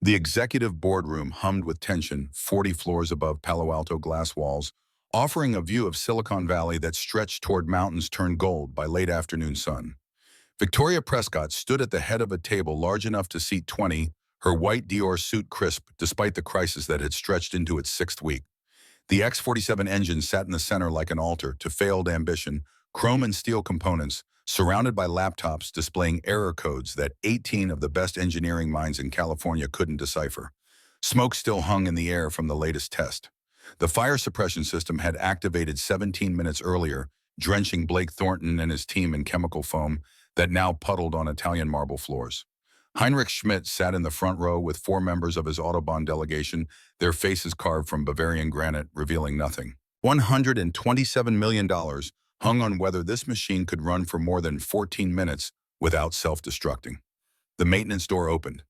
The executive boardroom hummed with tension 40 floors above Palo Alto glass walls, offering a view of Silicon Valley that stretched toward mountains turned gold by late afternoon sun. Victoria Prescott stood at the head of a table large enough to seat 20, her white Dior suit crisp despite the crisis that had stretched into its sixth week. The X-47 engine sat in the center like an altar to failed ambition, chrome and steel components, surrounded by laptops displaying error codes that 18 of the best engineering minds in California couldn't decipher. Smoke still hung in the air from the latest test. The fire suppression system had activated 17 minutes earlier, drenching Blake Thornton and his team in chemical foam that now puddled on Italian marble floors. Heinrich Schmidt sat in the front row with four members of his Autobahn delegation, their faces carved from Bavarian granite, revealing nothing. $127 million hung on whether this machine could run for more than 14 minutes without self-destructing. The maintenance door opened.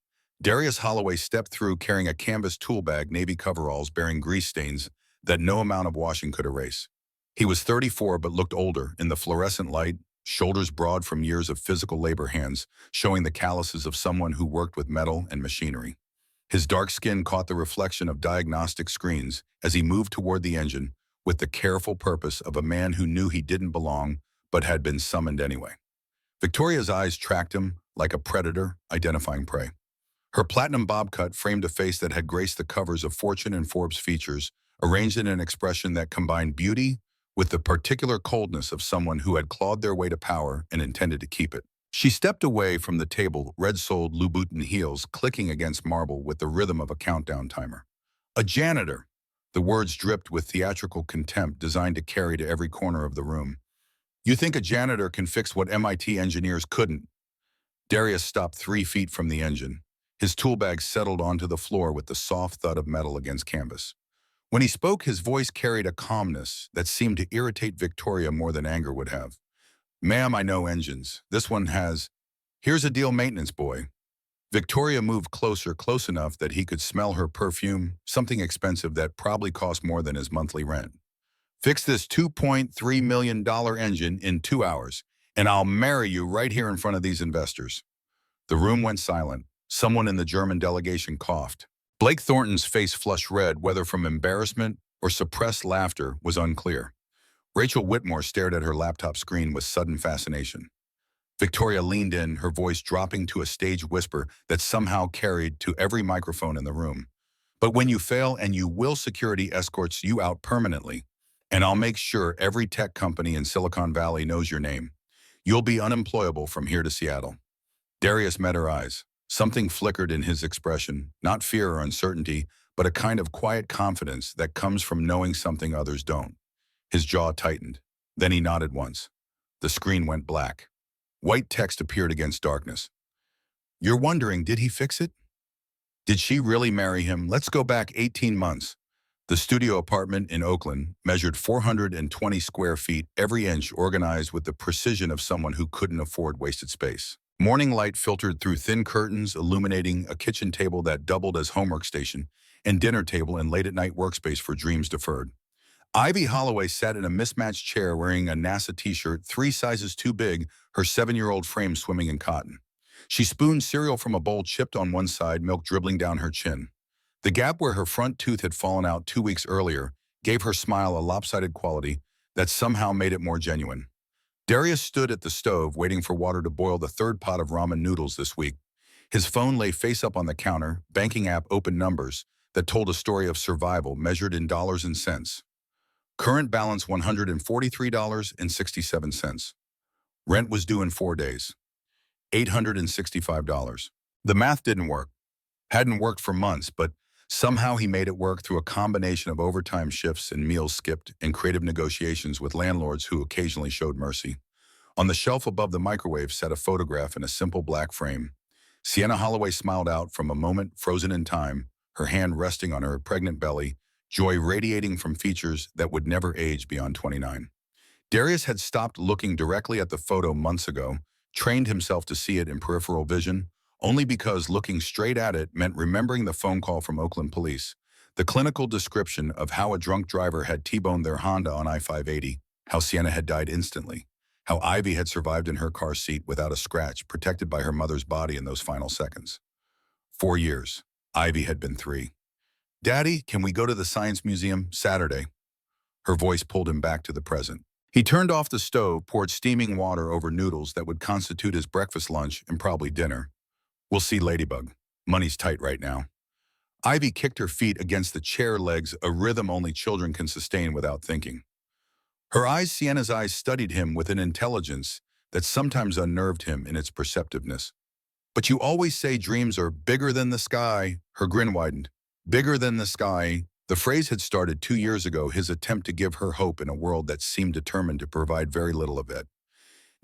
Darius Holloway stepped through carrying a canvas tool bag, navy coveralls bearing grease stains that no amount of washing could erase. He was 34 but looked older in the fluorescent light, shoulders broad from years of physical labor hands, showing the calluses of someone who worked with metal and machinery. His dark skin caught the reflection of diagnostic screens as he moved toward the engine with the careful purpose of a man who knew he didn't belong but had been summoned anyway. Victoria's eyes tracked him like a predator identifying prey. Her platinum bob cut framed a face that had graced the covers of Fortune and Forbes features, arranged in an expression that combined beauty with the particular coldness of someone who had clawed their way to power and intended to keep it. She stepped away from the table, red-soled Louboutin heels clicking against marble with the rhythm of a countdown timer. A janitor! The words dripped with theatrical contempt designed to carry to every corner of the room. You think a janitor can fix what MIT engineers couldn't? Darius stopped 3 feet from the engine. His tool bag settled onto the floor with the soft thud of metal against canvas. When he spoke, his voice carried a calmness that seemed to irritate Victoria more than anger would have. Ma'am, I know engines. This one has. Here's a deal, maintenance boy. Victoria moved closer, close enough that he could smell her perfume, something expensive that probably cost more than his monthly rent. Fix this $2.3 million engine in 2 hours, and I'll marry you right here in front of these investors. The room went silent. Someone in the German delegation coughed. Blake Thornton's face flushed red, whether from embarrassment or suppressed laughter was unclear. Rachel Whitmore stared at her laptop screen with sudden fascination. Victoria leaned in, her voice dropping to a stage whisper that somehow carried to every microphone in the room. But when you fail, and you will, security escorts you out permanently. And I'll make sure every tech company in Silicon Valley knows your name. You'll be unemployable from here to Seattle. Darius met her eyes. Something flickered in his expression, not fear or uncertainty, but a kind of quiet confidence that comes from knowing something others don't. His jaw tightened. Then he nodded once. The screen went black. White text appeared against darkness. You're wondering, did he fix it? Did she really marry him? Let's go back 18 months. The studio apartment in Oakland measured 420 square feet, every inch organized with the precision of someone who couldn't afford wasted space. Morning light filtered through thin curtains, illuminating a kitchen table that doubled as homework station, and dinner table and late-at-night workspace for dreams deferred. Ivy Holloway sat in a mismatched chair wearing a NASA t-shirt 3 sizes too big, her 7-year-old frame swimming in cotton. She spooned cereal from a bowl chipped on one side, milk dribbling down her chin. The gap where her front tooth had fallen out 2 weeks earlier gave her smile a lopsided quality that somehow made it more genuine. Darius stood at the stove waiting for water to boil the 3rd pot of ramen noodles this week. His phone lay face up on the counter, banking app opened numbers that told a story of survival measured in dollars and cents. Current balance $143.67. Rent was due in 4 days. $865. The math didn't work. Hadn't worked for months, but somehow he made it work through a combination of overtime shifts and meals skipped and creative negotiations with landlords who occasionally showed mercy. On the shelf above the microwave sat a photograph in a simple black frame. Sienna Holloway smiled out from a moment frozen in time, her hand resting on her pregnant belly, joy radiating from features that would never age beyond 29. Darius had stopped looking directly at the photo months ago, trained himself to see it in peripheral vision, only because looking straight at it meant remembering the phone call from Oakland police, the clinical description of how a drunk driver had T-boned their Honda on I-580, how Sienna had died instantly, how Ivy had survived in her car seat without a scratch, protected by her mother's body in those final seconds. 4 years. Ivy had been 3. "Daddy, can we go to the Science Museum Saturday?" Her voice pulled him back to the present. He turned off the stove, poured steaming water over noodles that would constitute his breakfast, lunch, and probably dinner. "We'll see Ladybug. Money's tight right now." Ivy kicked her feet against the chair legs, a rhythm only children can sustain without thinking. Sienna's eyes studied him with an intelligence that sometimes unnerved him in its perceptiveness. "But you always say dreams are bigger than the sky." Her grin widened. Bigger than the sky. The phrase had started 2 years ago, his attempt to give her hope in a world that seemed determined to provide very little of it.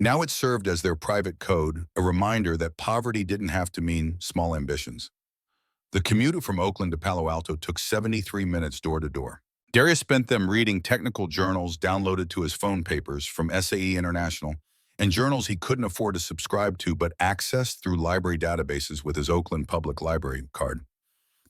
Now it served as their private code, a reminder that poverty didn't have to mean small ambitions. The commute from Oakland to Palo Alto took 73 minutes door to door. Darius spent them reading technical journals downloaded to his phone, papers from SAE International, and journals he couldn't afford to subscribe to but accessed through library databases with his Oakland Public Library card.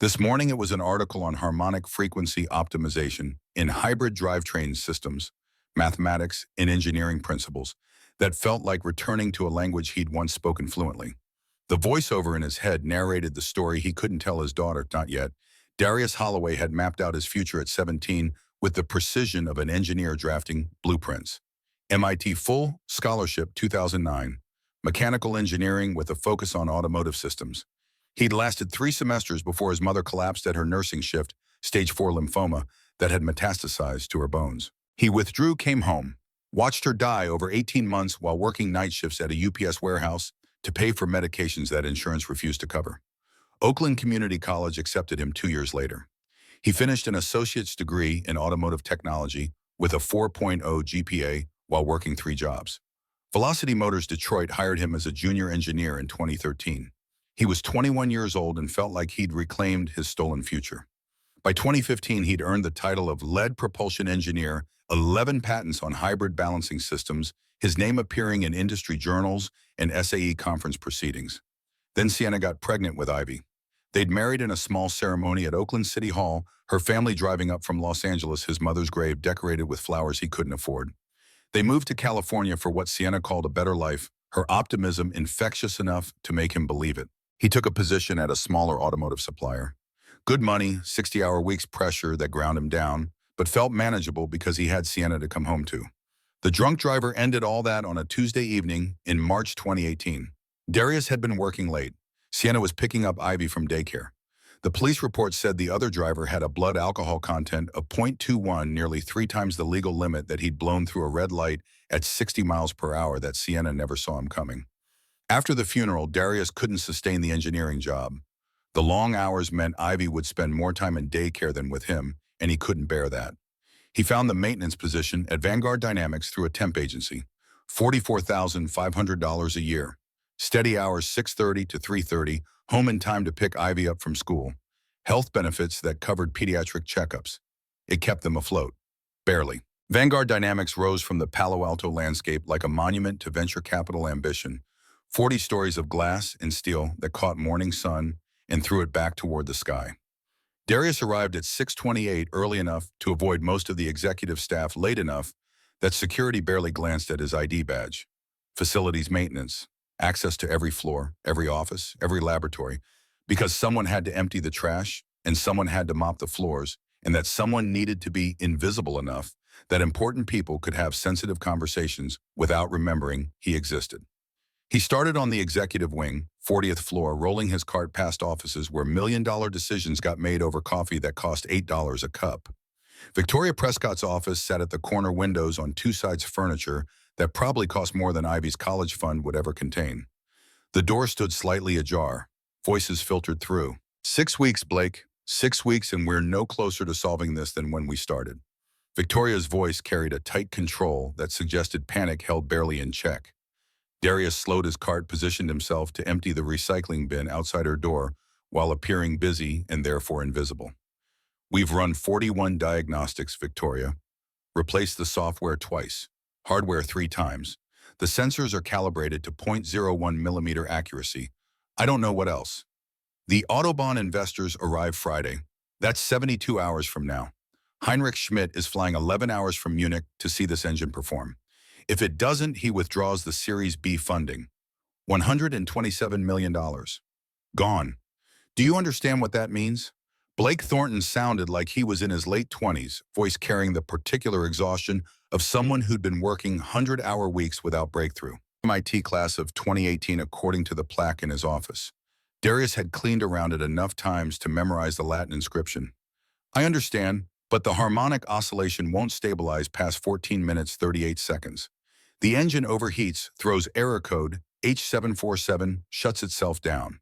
This morning it was an article on harmonic frequency optimization in hybrid drivetrain systems, mathematics, and engineering principles that felt like returning to a language he'd once spoken fluently. The voiceover in his head narrated the story he couldn't tell his daughter, not yet. Darius Holloway had mapped out his future at 17 with the precision of an engineer drafting blueprints. MIT Full Scholarship 2009, mechanical engineering with a focus on automotive systems. He'd lasted 3 semesters before his mother collapsed at her nursing shift, stage 4 lymphoma that had metastasized to her bones. He withdrew, came home, watched her die over 18 months while working night shifts at a UPS warehouse to pay for medications that insurance refused to cover. Oakland Community College accepted him 2 years later. He finished an associate's degree in automotive technology with a 4.0 GPA while working 3 jobs. Velocity Motors Detroit hired him as a junior engineer in 2013. He was 21 years old and felt like he'd reclaimed his stolen future. By 2015, he'd earned the title of lead propulsion engineer, 11 patents on hybrid balancing systems, his name appearing in industry journals and SAE conference proceedings. Then Sienna got pregnant with Ivy. They'd married in a small ceremony at Oakland City Hall, her family driving up from Los Angeles, his mother's grave decorated with flowers he couldn't afford. They moved to California for what Sienna called a better life, her optimism infectious enough to make him believe it. He took a position at a smaller automotive supplier. Good money, 60-hour weeks, pressure that ground him down, but felt manageable because he had Sienna to come home to. The drunk driver ended all that on a Tuesday evening in March 2018. Darius had been working late. Sienna was picking up Ivy from daycare. The police report said the other driver had a blood alcohol content of 0.21, nearly 3 times the legal limit that he'd blown through a red light at 60 miles per hour that Sienna never saw him coming. After the funeral, Darius couldn't sustain the engineering job. The long hours meant Ivy would spend more time in daycare than with him, and he couldn't bear that. He found the maintenance position at Vanguard Dynamics through a temp agency, $44,500 a year. Steady hours 6:30 to 3:30, home in time to pick Ivy up from school. Health benefits that covered pediatric checkups. It kept them afloat. Barely. Vanguard Dynamics rose from the Palo Alto landscape like a monument to venture capital ambition. 40 stories of glass and steel that caught morning sun and threw it back toward the sky. Darius arrived at 6:28, early enough to avoid most of the executive staff, late enough that security barely glanced at his ID badge. Facilities maintenance, access to every floor, every office, every laboratory, because someone had to empty the trash and someone had to mop the floors, and that someone needed to be invisible enough that important people could have sensitive conversations without remembering he existed. He started on the executive wing, 40th floor, rolling his cart past offices where million-dollar decisions got made over coffee that cost $8 a cup. Victoria Prescott's office sat at the corner windows on 2 sides furniture that probably cost more than Ivy's college fund would ever contain. The door stood slightly ajar. Voices filtered through. 6 weeks, Blake. 6 weeks, and we're no closer to solving this than when we started. Victoria's voice carried a tight control that suggested panic held barely in check. Darius slowed his cart, positioned himself to empty the recycling bin outside her door while appearing busy and therefore invisible. We've run 41 diagnostics, Victoria. Replaced the software twice, hardware 3 times. The sensors are calibrated to 0.01 millimeter accuracy. I don't know what else. The Autobahn investors arrive Friday. That's 72 hours from now. Heinrich Schmidt is flying 11 hours from Munich to see this engine perform. If it doesn't, he withdraws the Series B funding. $127 million. Gone. Do you understand what that means? Blake Thornton sounded like he was in his late 20s, voice carrying the particular exhaustion of someone who'd been working 100-hour weeks without breakthrough. MIT class of 2018 according to the plaque in his office. Darius had cleaned around it enough times to memorize the Latin inscription. I understand, but the harmonic oscillation won't stabilize past 14 minutes 38 seconds. The engine overheats, throws error code, H747, shuts itself down.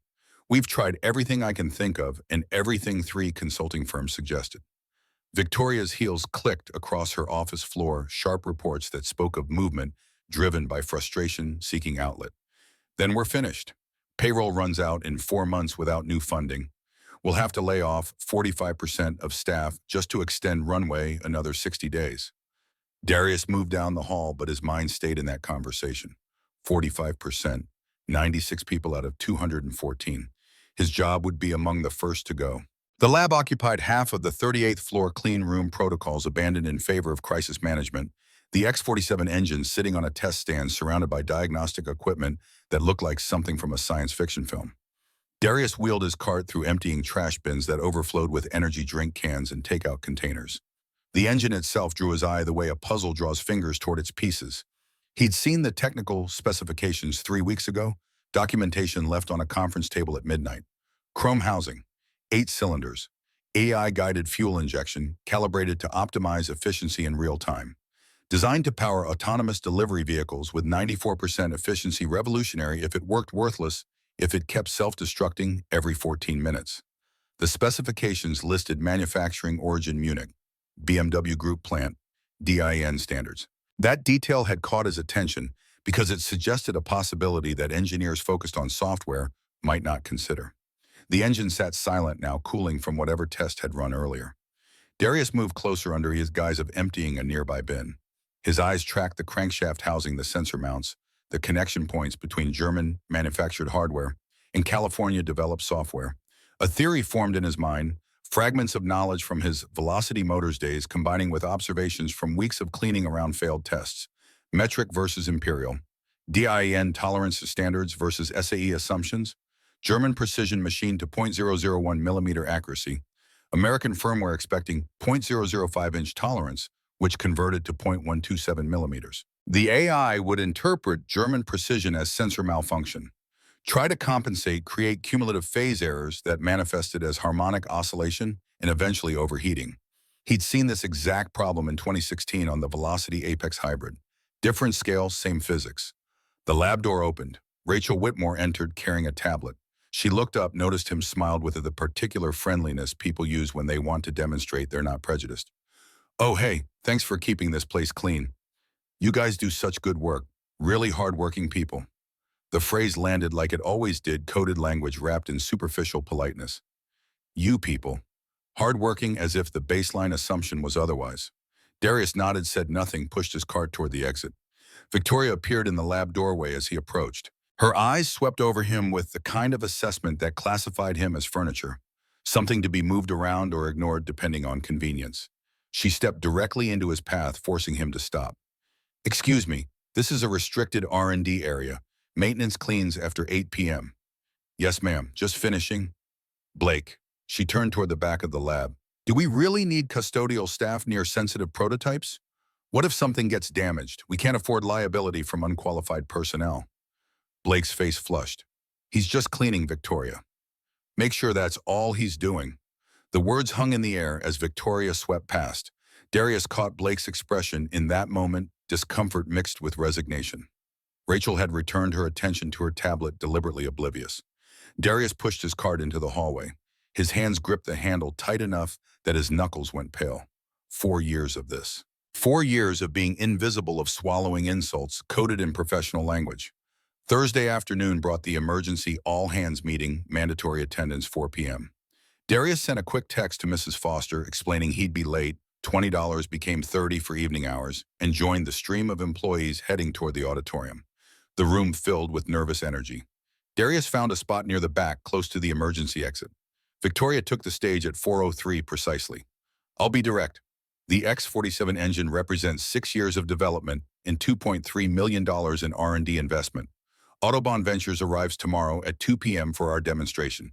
We've tried everything I can think of and everything 3 consulting firms suggested. Victoria's heels clicked across her office floor, sharp reports that spoke of movement driven by frustration seeking outlet. Then we're finished. Payroll runs out in 4 months without new funding. We'll have to lay off 45% of staff just to extend runway another 60 days. Darius moved down the hall, but his mind stayed in that conversation. 45%, 96 people out of 214. His job would be among the first to go. The lab occupied half of the 38th floor clean room protocols abandoned in favor of crisis management. The X-47 engine sitting on a test stand surrounded by diagnostic equipment that looked like something from a science fiction film. Darius wheeled his cart through emptying trash bins that overflowed with energy drink cans and takeout containers. The engine itself drew his eye the way a puzzle draws fingers toward its pieces. He'd seen the technical specifications 3 weeks ago, documentation left on a conference table at midnight. Chrome housing, 8 cylinders, AI-guided fuel injection, calibrated to optimize efficiency in real time. Designed to power autonomous delivery vehicles with 94% efficiency, revolutionary if it worked, worthless if it kept self-destructing every 14 minutes. The specifications listed manufacturing origin Munich, BMW Group plant, DIN standards. That detail had caught his attention because it suggested a possibility that engineers focused on software might not consider. The engine sat silent now, cooling from whatever test had run earlier. Darius moved closer under his guise of emptying a nearby bin. His eyes tracked the crankshaft housing the sensor mounts, the connection points between German-manufactured hardware and California-developed software. A theory formed in his mind, fragments of knowledge from his Velocity Motors days combining with observations from weeks of cleaning around failed tests. Metric versus imperial. DIN tolerance standards versus SAE assumptions. German precision machine to 0.001 millimeter accuracy. American firmware expecting 0.005-inch tolerance, which converted to 0.127 millimeters. The AI would interpret German precision as sensor malfunction, try to compensate, create cumulative phase errors that manifested as harmonic oscillation and eventually overheating. He'd seen this exact problem in 2016 on the Velocity Apex Hybrid. Different scale, same physics. The lab door opened. Rachel Whitmore entered carrying a tablet. She looked up, noticed him, smiled with the particular friendliness people use when they want to demonstrate they're not prejudiced. Oh, hey, thanks for keeping this place clean. You guys do such good work. Really hard-working people. The phrase landed like it always did, coded language wrapped in superficial politeness. You people. Hard-working as if the baseline assumption was otherwise. Darius nodded, said nothing, pushed his cart toward the exit. Victoria appeared in the lab doorway as he approached. Her eyes swept over him with the kind of assessment that classified him as furniture, something to be moved around or ignored depending on convenience. She stepped directly into his path, forcing him to stop. Excuse me, this is a restricted R&D area. Maintenance cleans after 8 p.m. Yes, ma'am, just finishing. Blake. She turned toward the back of the lab. Do we really need custodial staff near sensitive prototypes? What if something gets damaged? We can't afford liability from unqualified personnel. Blake's face flushed. He's just cleaning, Victoria. Make sure that's all he's doing. The words hung in the air as Victoria swept past. Darius caught Blake's expression in that moment, discomfort mixed with resignation. Rachel had returned her attention to her tablet, deliberately oblivious. Darius pushed his cart into the hallway. His hands gripped the handle tight enough that his knuckles went pale. 4 years of this. 4 years of being invisible, of swallowing insults, coded in professional language. Thursday afternoon brought the emergency all-hands meeting, mandatory attendance 4 p.m. Darius sent a quick text to Mrs. Foster explaining he'd be late, $20 became $30 for evening hours, and joined the stream of employees heading toward the auditorium. The room filled with nervous energy. Darius found a spot near the back, close to the emergency exit. Victoria took the stage at 4:03 precisely. I'll be direct. The X-47 engine represents 6 years of development and $2.3 million in R&D investment. Autobahn Ventures arrives tomorrow at 2 p.m. for our demonstration.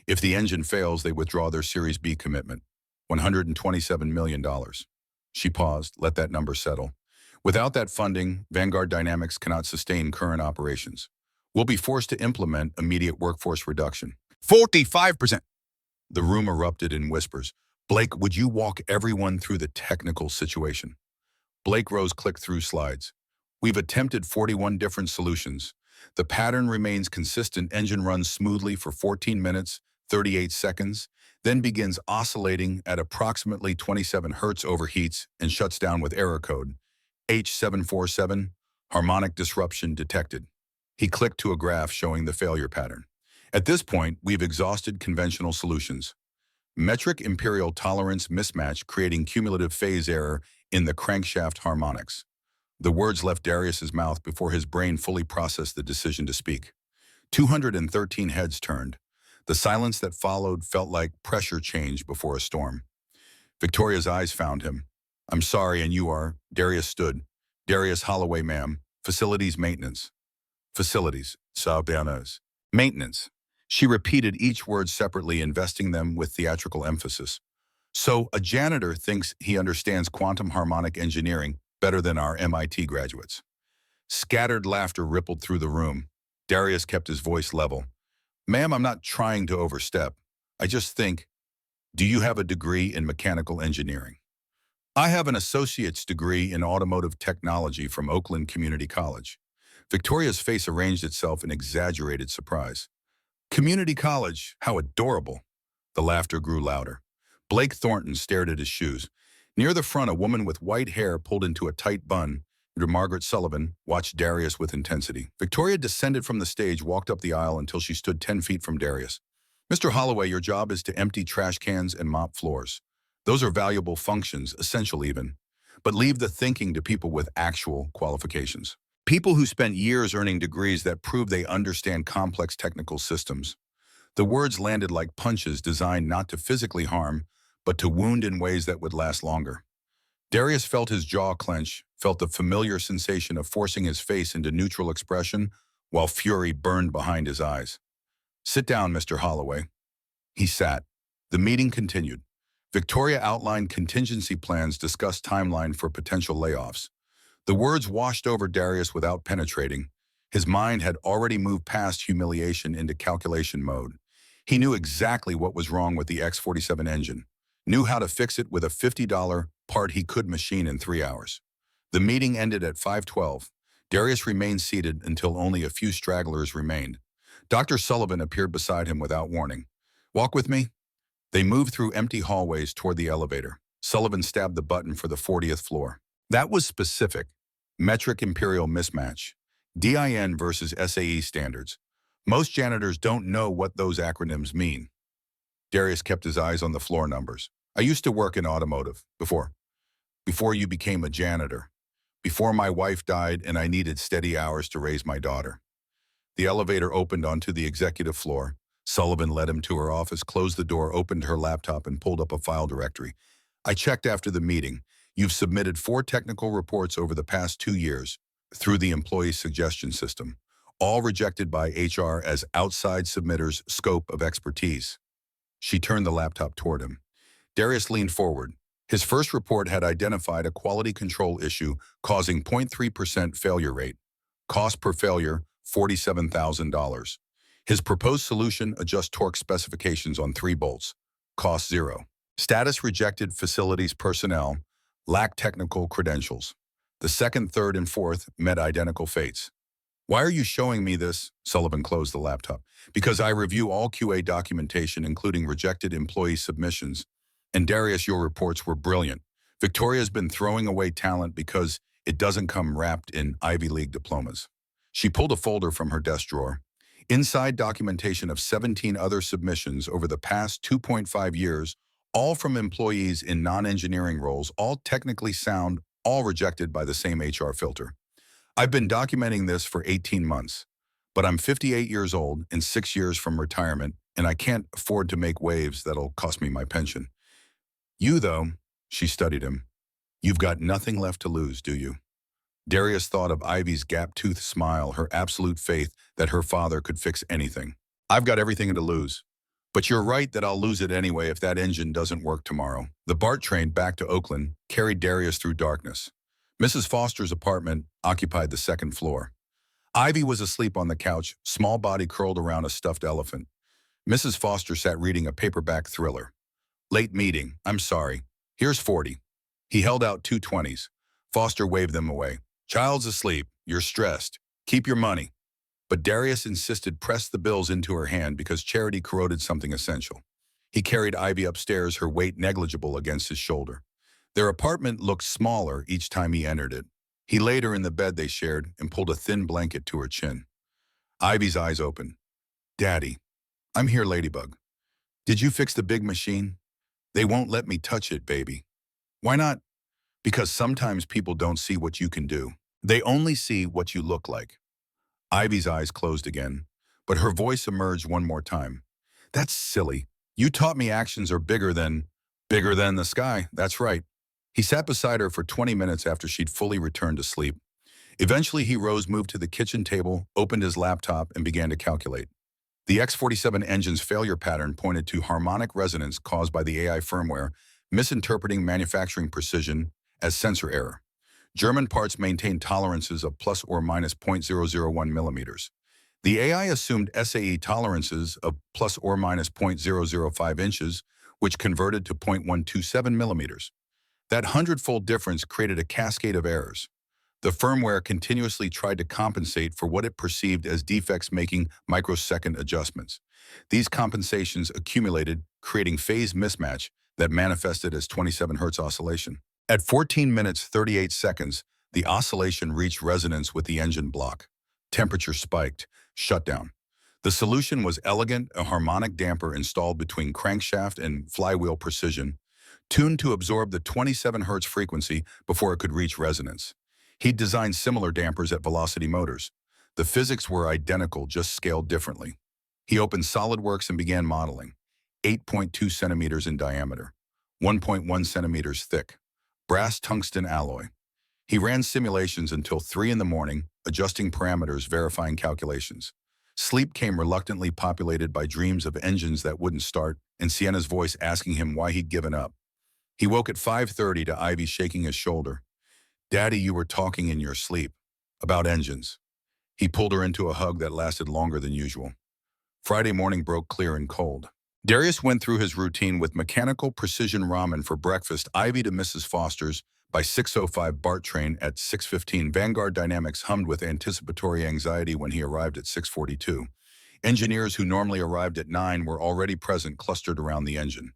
If the engine fails, they withdraw their Series B commitment, $127 million. She paused, let that number settle. Without that funding, Vanguard Dynamics cannot sustain current operations. We'll be forced to implement immediate workforce reduction. 45%. The room erupted in whispers. Blake, would you walk everyone through the technical situation? Blake Rose clicked through slides. We've attempted 41 different solutions. The pattern remains consistent. Engine runs smoothly for 14 minutes, 38 seconds, then begins oscillating at approximately 27 hertz, overheats, and shuts down with error code H747, harmonic disruption detected. He clicked to a graph showing the failure pattern. At this point, we've exhausted conventional solutions. Metric imperial tolerance mismatch, creating cumulative phase error in the crankshaft harmonics. The words left Darius's mouth before his brain fully processed the decision to speak. 213 heads turned. The silence that followed felt like pressure change before a storm. Victoria's eyes found him. I'm sorry, and you are? Darius stood. Darius Holloway, ma'am. Facilities maintenance. Facilities. Sabanas. Maintenance. She repeated each word separately, investing them with theatrical emphasis. So, a janitor thinks he understands quantum harmonic engineering better than our MIT graduates. Scattered laughter rippled through the room. Darius kept his voice level. Ma'am, I'm not trying to overstep. I just think, do you have a degree in mechanical engineering? I have an associate's degree in automotive technology from Oakland Community College. Victoria's face arranged itself in exaggerated surprise. Community college, how adorable. The laughter grew louder. Blake Thornton stared at his shoes. Near the front, a woman with white hair pulled into a tight bun, Margaret Sullivan, watched Darius with intensity. Victoria descended from the stage, walked up the aisle until she stood 10 feet from Darius. Mr. Holloway, your job is to empty trash cans and mop floors. Those are valuable functions, essential even. But leave the thinking to people with actual qualifications. People who spent years earning degrees that prove they understand complex technical systems. The words landed like punches designed not to physically harm, but to wound in ways that would last longer. Darius felt his jaw clench, felt the familiar sensation of forcing his face into neutral expression, while fury burned behind his eyes. Sit down, Mr. Holloway. He sat. The meeting continued. Victoria outlined contingency plans, discussed timeline for potential layoffs. The words washed over Darius without penetrating. His mind had already moved past humiliation into calculation mode. He knew exactly what was wrong with the X-47 engine, knew how to fix it with a $50 part he could machine in 3 hours. The meeting ended at 5:12. Darius remained seated until only a few stragglers remained. Dr. Sullivan appeared beside him without warning. Walk with me. They moved through empty hallways toward the elevator. Sullivan stabbed the button for the 40th floor. That was specific. Metric imperial mismatch. DIN versus SAE standards. Most janitors don't know what those acronyms mean. Darius kept his eyes on the floor numbers. I used to work in automotive before you became a janitor, before my wife died and I needed steady hours to raise my daughter. The elevator opened onto the executive floor. Sullivan led him to her office, closed the door, opened her laptop, and pulled up a file directory. I checked after the meeting. You've submitted 4 technical reports over the past 2 years through the employee suggestion system, all rejected by HR as outside submitters' scope of expertise. She turned the laptop toward him. Darius leaned forward. His first report had identified a quality control issue causing 0.3% failure rate. Cost per failure, $47,000. His proposed solution, adjust torque specifications on 3 bolts. Cost 0. Status rejected, facilities personnel lack technical credentials. The second, third, and fourth met identical fates. Why are you showing me this? Sullivan closed the laptop. Because I review all QA documentation, including rejected employee submissions. And Darius, your reports were brilliant. Victoria's been throwing away talent because it doesn't come wrapped in Ivy League diplomas. She pulled a folder from her desk drawer. Inside documentation of 17 other submissions over the past 2.5 years, all from employees in non-engineering roles, all technically sound, all rejected by the same HR filter. I've been documenting this for 18 months, but I'm 58 years old and 6 years from retirement, and I can't afford to make waves that'll cost me my pension. You, though, she studied him. You've got nothing left to lose, do you? Darius thought of Ivy's gap-toothed smile, her absolute faith that her father could fix anything. I've got everything to lose. But you're right that I'll lose it anyway if that engine doesn't work tomorrow. The BART train back to Oakland carried Darius through darkness. Mrs. Foster's apartment occupied the second floor. Ivy was asleep on the couch, small body curled around a stuffed elephant. Mrs. Foster sat reading a paperback thriller. Late meeting. I'm sorry. Here's 40. He held out two 20s. Foster waved them away. Child's asleep. You're stressed. Keep your money. But Darius insisted press the bills into her hand because charity corroded something essential. He carried Ivy upstairs, her weight negligible against his shoulder. Their apartment looked smaller each time he entered it. He laid her in the bed they shared and pulled a thin blanket to her chin. Ivy's eyes opened. Daddy, I'm here, Ladybug. Did you fix the big machine? They won't let me touch it, baby. Why not? Because sometimes people don't see what you can do. They only see what you look like. Ivy's eyes closed again, but her voice emerged one more time. That's silly. You taught me actions are bigger than the sky. That's right. He sat beside her for 20 minutes after she'd fully returned to sleep. Eventually, he rose, moved to the kitchen table, opened his laptop, and began to calculate. The X-47 engine's failure pattern pointed to harmonic resonance caused by the AI firmware, misinterpreting manufacturing precision as sensor error. German parts maintained tolerances of plus or minus 0.001 millimeters. The AI assumed SAE tolerances of plus or minus 0.005 inches, which converted to 0.127 millimeters. That hundredfold difference created a cascade of errors. The firmware continuously tried to compensate for what it perceived as defects, making microsecond adjustments. These compensations accumulated, creating phase mismatch that manifested as 27 Hz oscillation. At 14 minutes 38 seconds, the oscillation reached resonance with the engine block. Temperature spiked, shutdown. The solution was elegant, a harmonic damper installed between crankshaft and flywheel precision, tuned to absorb the 27 Hz frequency before it could reach resonance. He'd designed similar dampers at Velocity Motors. The physics were identical, just scaled differently. He opened SolidWorks and began modeling. 8.2 centimeters in diameter, 1.1 centimeters thick, brass tungsten alloy. He ran simulations until 3 in the morning, adjusting parameters, verifying calculations. Sleep came reluctantly, populated by dreams of engines that wouldn't start and Sienna's voice asking him why he'd given up. He woke at 5:30 to Ivy shaking his shoulder. Daddy, you were talking in your sleep about engines. He pulled her into a hug that lasted longer than usual. Friday morning broke clear and cold. Darius went through his routine with mechanical precision ramen for breakfast, Ivy to Mrs. Foster's. By 6:05 BART train at 6:15, Vanguard Dynamics hummed with anticipatory anxiety when he arrived at 6:42. Engineers who normally arrived at 9 were already present, clustered around the engine.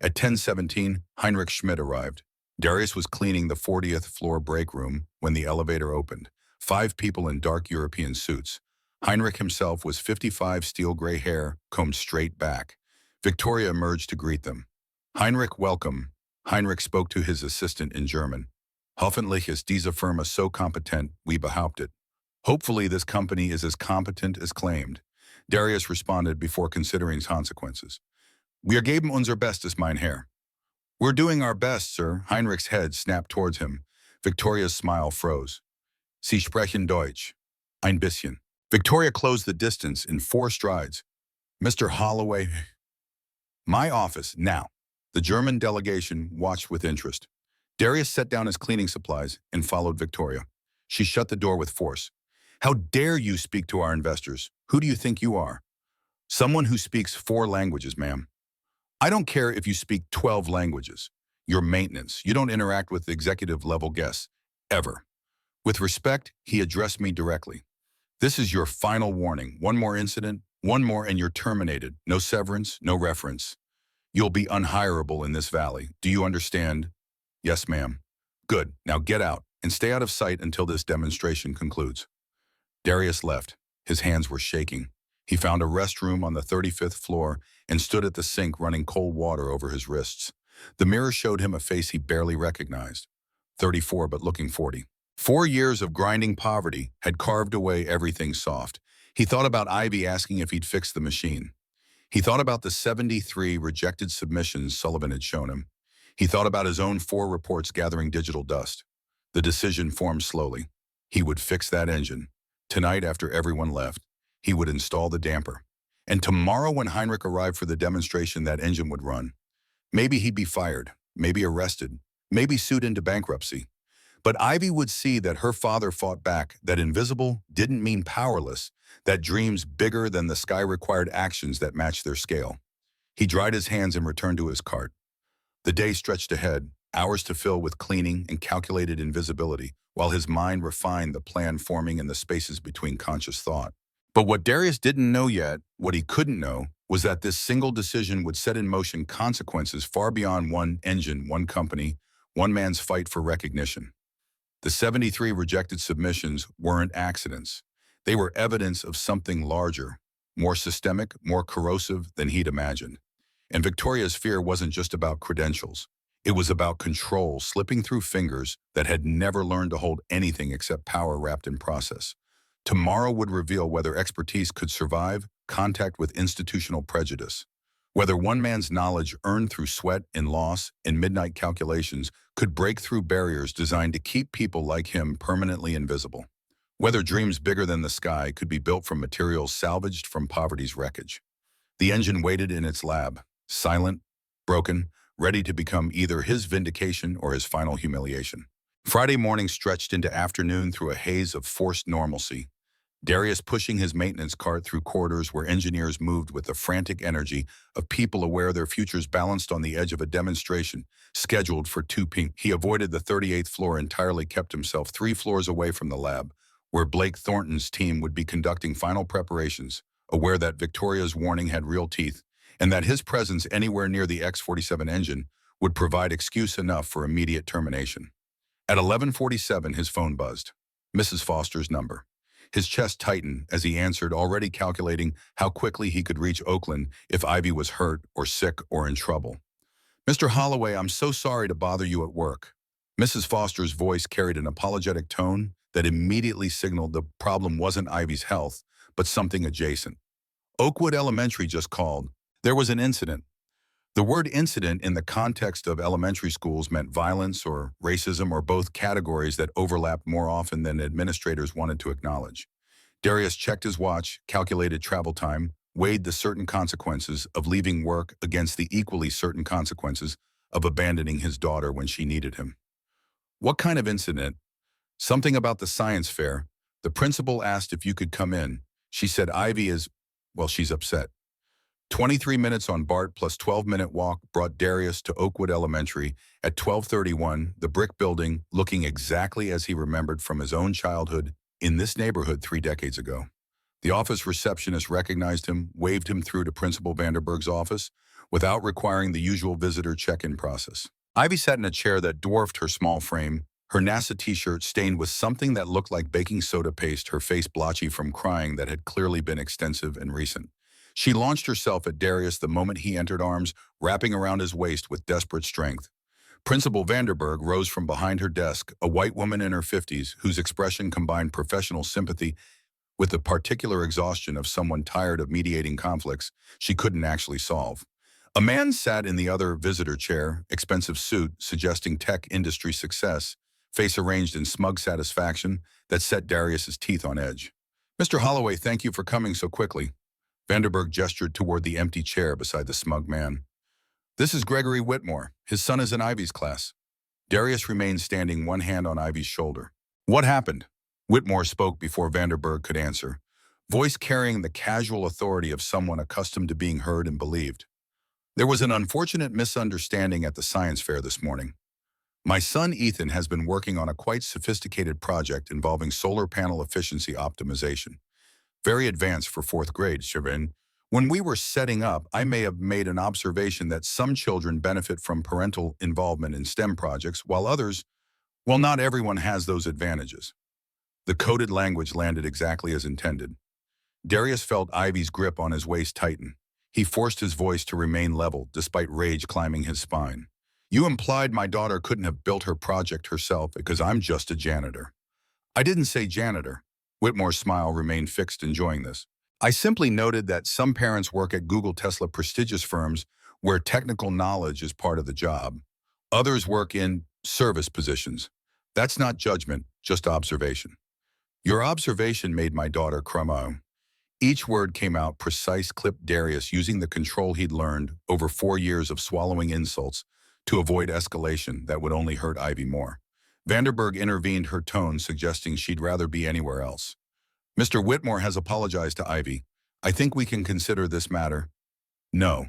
At 10:17, Heinrich Schmidt arrived. Darius was cleaning the 40th floor break room when the elevator opened. 5 people in dark European suits. Heinrich himself was 55, steel gray hair, combed straight back. Victoria emerged to greet them. Heinrich, welcome. Heinrich spoke to his assistant in German. Hoffentlich ist diese Firma so kompetent, wie behauptet. Hopefully this company is as competent as claimed. Darius responded before considering consequences. Wir geben unser Bestes, mein Herr. We're doing our best, sir. Heinrich's head snapped towards him. Victoria's smile froze. Sie sprechen Deutsch. Ein bisschen. Victoria closed the distance in 4 strides. Mr. Holloway. My office, now. The German delegation watched with interest. Darius set down his cleaning supplies and followed Victoria. She shut the door with force. How dare you speak to our investors? Who do you think you are? Someone who speaks 4 languages, ma'am. I don't care if you speak 12 languages. You're maintenance. You don't interact with executive-level guests. Ever. With respect, he addressed me directly. This is your final warning. One more incident, one more and you're terminated. No severance, no reference. You'll be unhireable in this valley. Do you understand? Yes, ma'am. Good. Now get out and stay out of sight until this demonstration concludes. Darius left. His hands were shaking. He found a restroom on the 35th floor and stood at the sink, running cold water over his wrists. The mirror showed him a face he barely recognized. 34 but looking 40. 4 years of grinding poverty had carved away everything soft. He thought about Ivy asking if he'd fix the machine. He thought about the 73 rejected submissions Sullivan had shown him. He thought about his own 4 reports gathering digital dust. The decision formed slowly. He would fix that engine. Tonight, after everyone left, he would install the damper. And tomorrow when Heinrich arrived for the demonstration, that engine would run. Maybe he'd be fired, maybe arrested, maybe sued into bankruptcy. But Ivy would see that her father fought back, that invisible didn't mean powerless, that dreams bigger than the sky required actions that matched their scale. He dried his hands and returned to his cart. The day stretched ahead, hours to fill with cleaning and calculated invisibility, while his mind refined the plan forming in the spaces between conscious thought. But what Darius didn't know yet, what he couldn't know, was that this single decision would set in motion consequences far beyond one engine, one company, one man's fight for recognition. The 73 rejected submissions weren't accidents. They were evidence of something larger, more systemic, more corrosive than he'd imagined. And Victoria's fear wasn't just about credentials. It was about control slipping through fingers that had never learned to hold anything except power wrapped in process. Tomorrow would reveal whether expertise could survive contact with institutional prejudice, whether one man's knowledge earned through sweat and loss and midnight calculations could break through barriers designed to keep people like him permanently invisible, whether dreams bigger than the sky could be built from materials salvaged from poverty's wreckage. The engine waited in its lab, silent, broken, ready to become either his vindication or his final humiliation. Friday morning stretched into afternoon through a haze of forced normalcy. Darius pushing his maintenance cart through corridors where engineers moved with the frantic energy of people aware their futures balanced on the edge of a demonstration scheduled for 2 p.m. He avoided the 38th floor, entirely kept himself 3 floors away from the lab, where Blake Thornton's team would be conducting final preparations, aware that Victoria's warning had real teeth, and that his presence anywhere near the X-47 engine would provide excuse enough for immediate termination. At 11:47, his phone buzzed. Mrs. Foster's number. His chest tightened as he answered, already calculating how quickly he could reach Oakland if Ivy was hurt or sick or in trouble. "Mr. Holloway, I'm so sorry to bother you at work." Mrs. Foster's voice carried an apologetic tone that immediately signaled the problem wasn't Ivy's health, but something adjacent. "Oakwood Elementary just called. There was an incident." The word incident in the context of elementary schools meant violence or racism or both categories that overlapped more often than administrators wanted to acknowledge. Darius checked his watch, calculated travel time, weighed the certain consequences of leaving work against the equally certain consequences of abandoning his daughter when she needed him. "What kind of incident?" "Something about the science fair. The principal asked if you could come in. She said Ivy is, well, she's upset." 23 minutes on BART plus 12-minute walk brought Darius to Oakwood Elementary at 12:31, the brick building looking exactly as he remembered from his own childhood in this neighborhood 3 decades ago. The office receptionist recognized him, waved him through to Principal Vanderberg's office without requiring the usual visitor check-in process. Ivy sat in a chair that dwarfed her small frame, her NASA t-shirt stained with something that looked like baking soda paste, her face blotchy from crying that had clearly been extensive and recent. She launched herself at Darius the moment he entered, arms wrapping around his waist with desperate strength. Principal Vanderberg rose from behind her desk, a white woman in her 50s whose expression combined professional sympathy with the particular exhaustion of someone tired of mediating conflicts she couldn't actually solve. A man sat in the other visitor chair, expensive suit suggesting tech industry success, face arranged in smug satisfaction that set Darius's teeth on edge. "Mr. Holloway, thank you for coming so quickly." Vanderberg gestured toward the empty chair beside the smug man. "This is Gregory Whitmore. His son is in Ivy's class." Darius remained standing, one hand on Ivy's shoulder. "What happened?" Whitmore spoke before Vanderberg could answer, voice carrying the casual authority of someone accustomed to being heard and believed. "There was an unfortunate misunderstanding at the science fair this morning. My son Ethan has been working on a quite sophisticated project involving solar panel efficiency optimization. Very advanced for 4th grade, Shirin. When we were setting up, I may have made an observation that some children benefit from parental involvement in STEM projects, while others, well, not everyone has those advantages." The coded language landed exactly as intended. Darius felt Ivy's grip on his waist tighten. He forced his voice to remain level, despite rage climbing his spine. "You implied my daughter couldn't have built her project herself because I'm just a janitor." "I didn't say janitor." Whitmore's smile remained fixed, enjoying this. "I simply noted that some parents work at Google, Tesla, prestigious firms where technical knowledge is part of the job. Others work in service positions. That's not judgment, just observation. Your observation made my daughter cry. Each word came out precise, clipped Darius using the control he'd learned over 4 years of swallowing insults to avoid escalation that would only hurt Ivy more. Vanderberg intervened, her tone suggesting she'd rather be anywhere else. Mr. Whitmore has apologized to Ivy. I think we can consider this matter. No.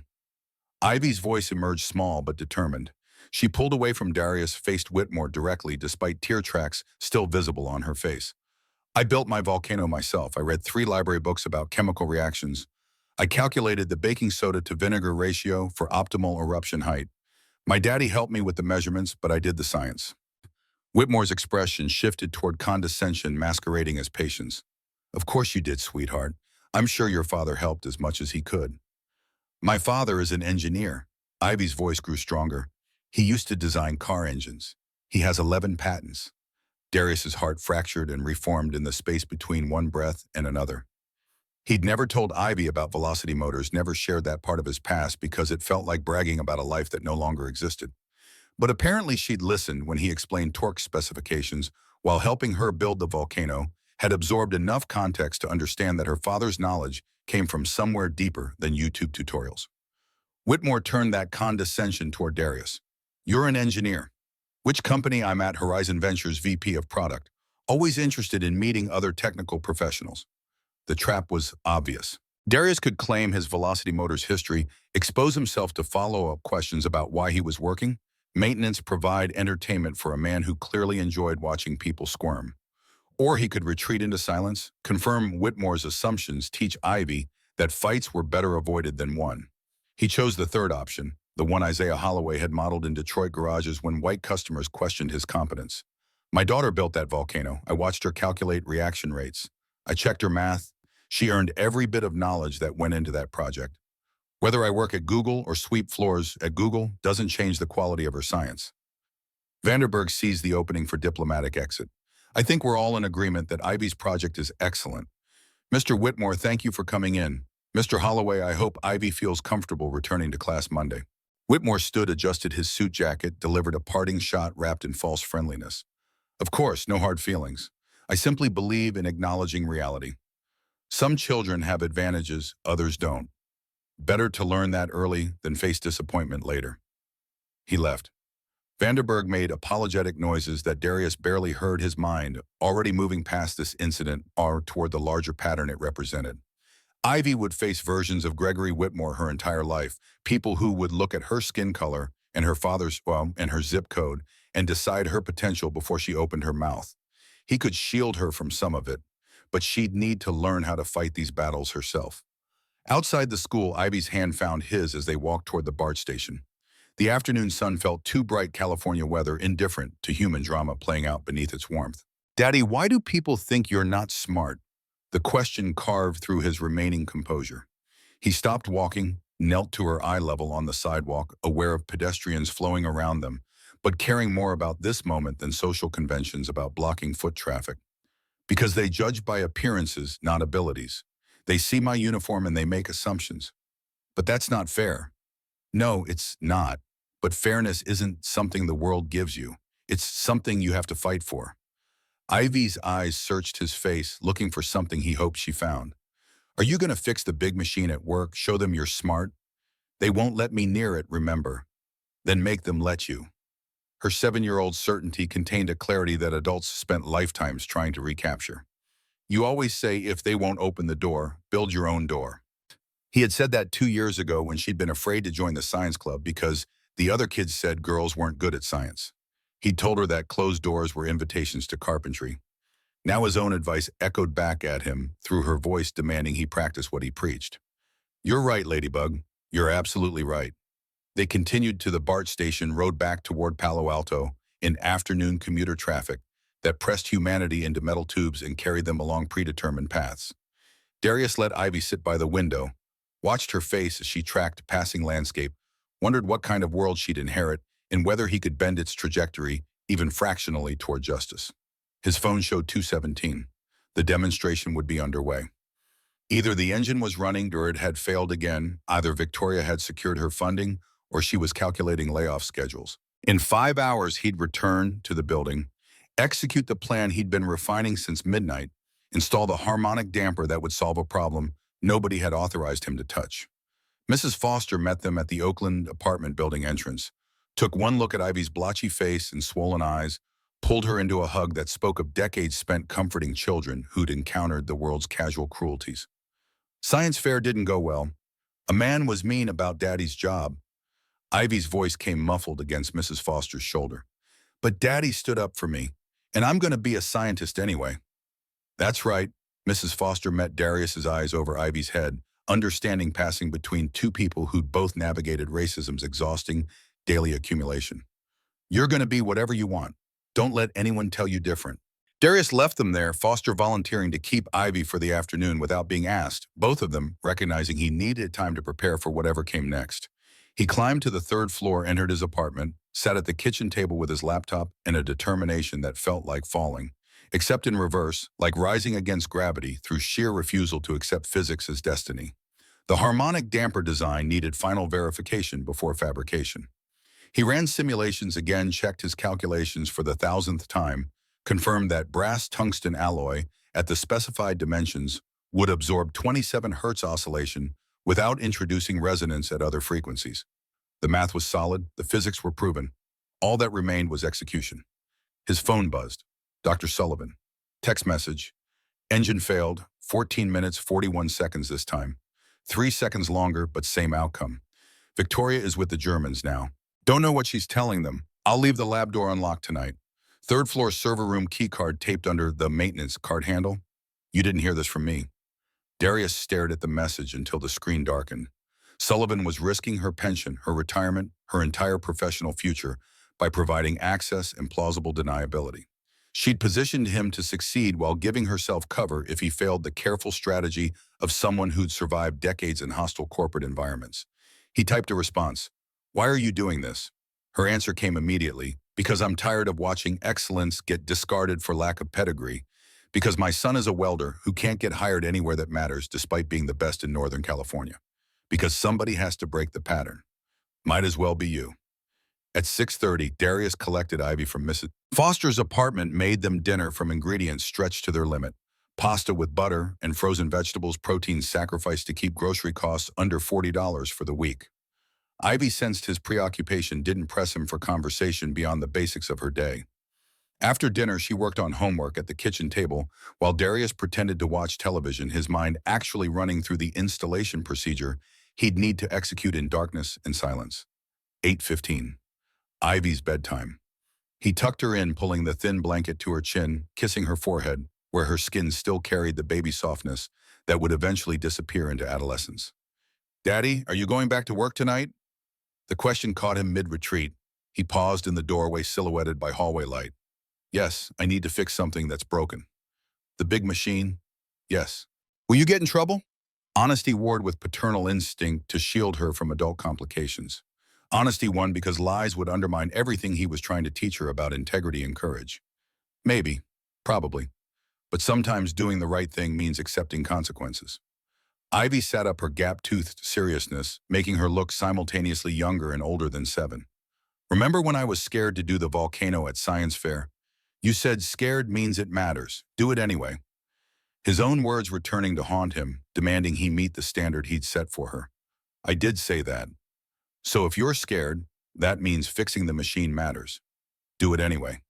Ivy's voice emerged small but determined. She pulled away from Darius, faced Whitmore directly despite tear tracks still visible on her face. I built my volcano myself. I read 3 library books about chemical reactions. I calculated the baking soda to vinegar ratio for optimal eruption height. My daddy helped me with the measurements, but I did the science. Whitmore's expression shifted toward condescension masquerading as patience. Of course you did, sweetheart. I'm sure your father helped as much as he could. My father is an engineer. Ivy's voice grew stronger. He used to design car engines. He has 11 patents. Darius's heart fractured and reformed in the space between one breath and another. He'd never told Ivy about velocity motors, never shared that part of his past because it felt like bragging about a life that no longer existed. But apparently she'd listened when he explained torque specifications while helping her build the volcano, had absorbed enough context to understand that her father's knowledge came from somewhere deeper than YouTube tutorials. Whitmore turned that condescension toward Darius. You're an engineer. Which company? I'm at Horizon Ventures, VP of Product. Always interested in meeting other technical professionals. The trap was obvious. Darius could claim his velocity motors history, expose himself to follow-up questions about why he was working, maintenance, provide entertainment for a man who clearly enjoyed watching people squirm. Or he could retreat into silence, confirm Whitmore's assumptions, teach Ivy that fights were better avoided than won. He chose the third option, the one Isaiah Holloway had modeled in Detroit garages when white customers questioned his competence. My daughter built that volcano. I watched her calculate reaction rates. I checked her math. She earned every bit of knowledge that went into that project. Whether I work at Google or sweep floors at Google doesn't change the quality of her science. Vanderberg seized the opening for diplomatic exit. I think we're all in agreement that Ivy's project is excellent. Mr. Whitmore, thank you for coming in. Mr. Holloway, I hope Ivy feels comfortable returning to class Monday. Whitmore stood, adjusted his suit jacket, delivered a parting shot wrapped in false friendliness. Of course, no hard feelings. I simply believe in acknowledging reality. Some children have advantages, others don't. Better to learn that early than face disappointment later. He left. Vanderberg made apologetic noises that Darius barely heard, his mind already moving past this incident or toward the larger pattern it represented. Ivy would face versions of Gregory Whitmore her entire life, people who would look at her skin color and her father's, and her zip code and decide her potential before she opened her mouth. He could shield her from some of it, but she'd need to learn how to fight these battles herself. Outside the school, Ivy's hand found his as they walked toward the BART station. The afternoon sun felt too bright, California weather indifferent to human drama playing out beneath its warmth. Daddy, why do people think you're not smart? The question carved through his remaining composure. He stopped walking, knelt to her eye level on the sidewalk, aware of pedestrians flowing around them, but caring more about this moment than social conventions about blocking foot traffic. Because they judge by appearances, not abilities. They see my uniform and they make assumptions. But that's not fair. No, it's not. But fairness isn't something the world gives you. It's something you have to fight for. Ivy's eyes searched his face, looking for something he hoped she found. Are you going to fix the big machine at work? Show them you're smart? They won't let me near it, remember. Then make them let you. Her 7-year-old certainty contained a clarity that adults spent lifetimes trying to recapture. You always say, if they won't open the door, build your own door. He had said that 2 years ago when she'd been afraid to join the science club because the other kids said girls weren't good at science. He'd told her that closed doors were invitations to carpentry. Now his own advice echoed back at him through her voice, demanding he practice what he preached. You're right, Ladybug. You're absolutely right. They continued to the BART station, rode back toward Palo Alto in afternoon commuter traffic that pressed humanity into metal tubes and carried them along predetermined paths. Darius let Ivy sit by the window, watched her face as she tracked passing landscape, wondered what kind of world she'd inherit and whether he could bend its trajectory even fractionally toward justice. His phone showed 2:17. The demonstration would be underway. Either the engine was running or it had failed again. Either Victoria had secured her funding or she was calculating layoff schedules. In 5 hours, he'd return to the building, execute the plan he'd been refining since midnight, install the harmonic damper that would solve a problem nobody had authorized him to touch. Mrs. Foster met them at the Oakland apartment building entrance, took one look at Ivy's blotchy face and swollen eyes, pulled her into a hug that spoke of decades spent comforting children who'd encountered the world's casual cruelties. Science fair didn't go well. A man was mean about Daddy's job. Ivy's voice came muffled against Mrs. Foster's shoulder. But Daddy stood up for me, and I'm going to be a scientist anyway. That's right. Mrs. Foster met Darius's eyes over Ivy's head, understanding passing between two people who'd both navigated racism's exhausting daily accumulation. You're going to be whatever you want. Don't let anyone tell you different. Darius left them there, Foster volunteering to keep Ivy for the afternoon without being asked, both of them recognizing he needed time to prepare for whatever came next. He climbed to the third floor, entered his apartment, sat at the kitchen table with his laptop and a determination that felt like falling, except in reverse, like rising against gravity through sheer refusal to accept physics as destiny. The harmonic damper design needed final verification before fabrication. He ran simulations again, checked his calculations for the 1,000th time, confirmed that brass tungsten alloy at the specified dimensions would absorb 27 Hz oscillation without introducing resonance at other frequencies. The math was solid, the physics were proven. All that remained was execution. His phone buzzed. Dr. Sullivan. Text message. Engine failed. 14 minutes, 41 seconds this time. 3 seconds longer, but same outcome. Victoria is with the Germans now. Don't know what she's telling them. I'll leave the lab door unlocked tonight. Third floor server room key card taped under the maintenance card handle. You didn't hear this from me. Darius stared at the message until the screen darkened. Sullivan was risking her pension, her retirement, her entire professional future by providing access and plausible deniability. She'd positioned him to succeed while giving herself cover if he failed the careful strategy of someone who'd survived decades in hostile corporate environments. He typed a response. Why are you doing this? Her answer came immediately. Because I'm tired of watching excellence get discarded for lack of pedigree. Because my son is a welder who can't get hired anywhere that matters despite being the best in Northern California. Because somebody has to break the pattern. Might as well be you. At 6:30, Darius collected Ivy from Mrs. Foster's apartment, made them dinner from ingredients stretched to their limit. Pasta with butter and frozen vegetables, protein sacrificed to keep grocery costs under $40 for the week. Ivy sensed his preoccupation didn't press him for conversation beyond the basics of her day. After dinner, she worked on homework at the kitchen table, while Darius pretended to watch television, his mind actually running through the installation procedure he'd need to execute in darkness and silence. 8:15. Ivy's bedtime. He tucked her in, pulling the thin blanket to her chin, kissing her forehead, where her skin still carried the baby softness that would eventually disappear into adolescence. Daddy, are you going back to work tonight? The question caught him mid-retreat. He paused in the doorway, silhouetted by hallway light. Yes, I need to fix something that's broken. The big machine? Yes. Will you get in trouble? Honesty warred with paternal instinct to shield her from adult complications. Honesty won because lies would undermine everything he was trying to teach her about integrity and courage. Maybe. Probably. But sometimes doing the right thing means accepting consequences. Ivy sat up, her gap-toothed seriousness, making her look simultaneously younger and older than 7. Remember when I was scared to do the volcano at science fair? You said scared means it matters. Do it anyway. His own words returning to haunt him, demanding he meet the standard he'd set for her. I did say that. So if you're scared, that means fixing the machine matters. Do it anyway.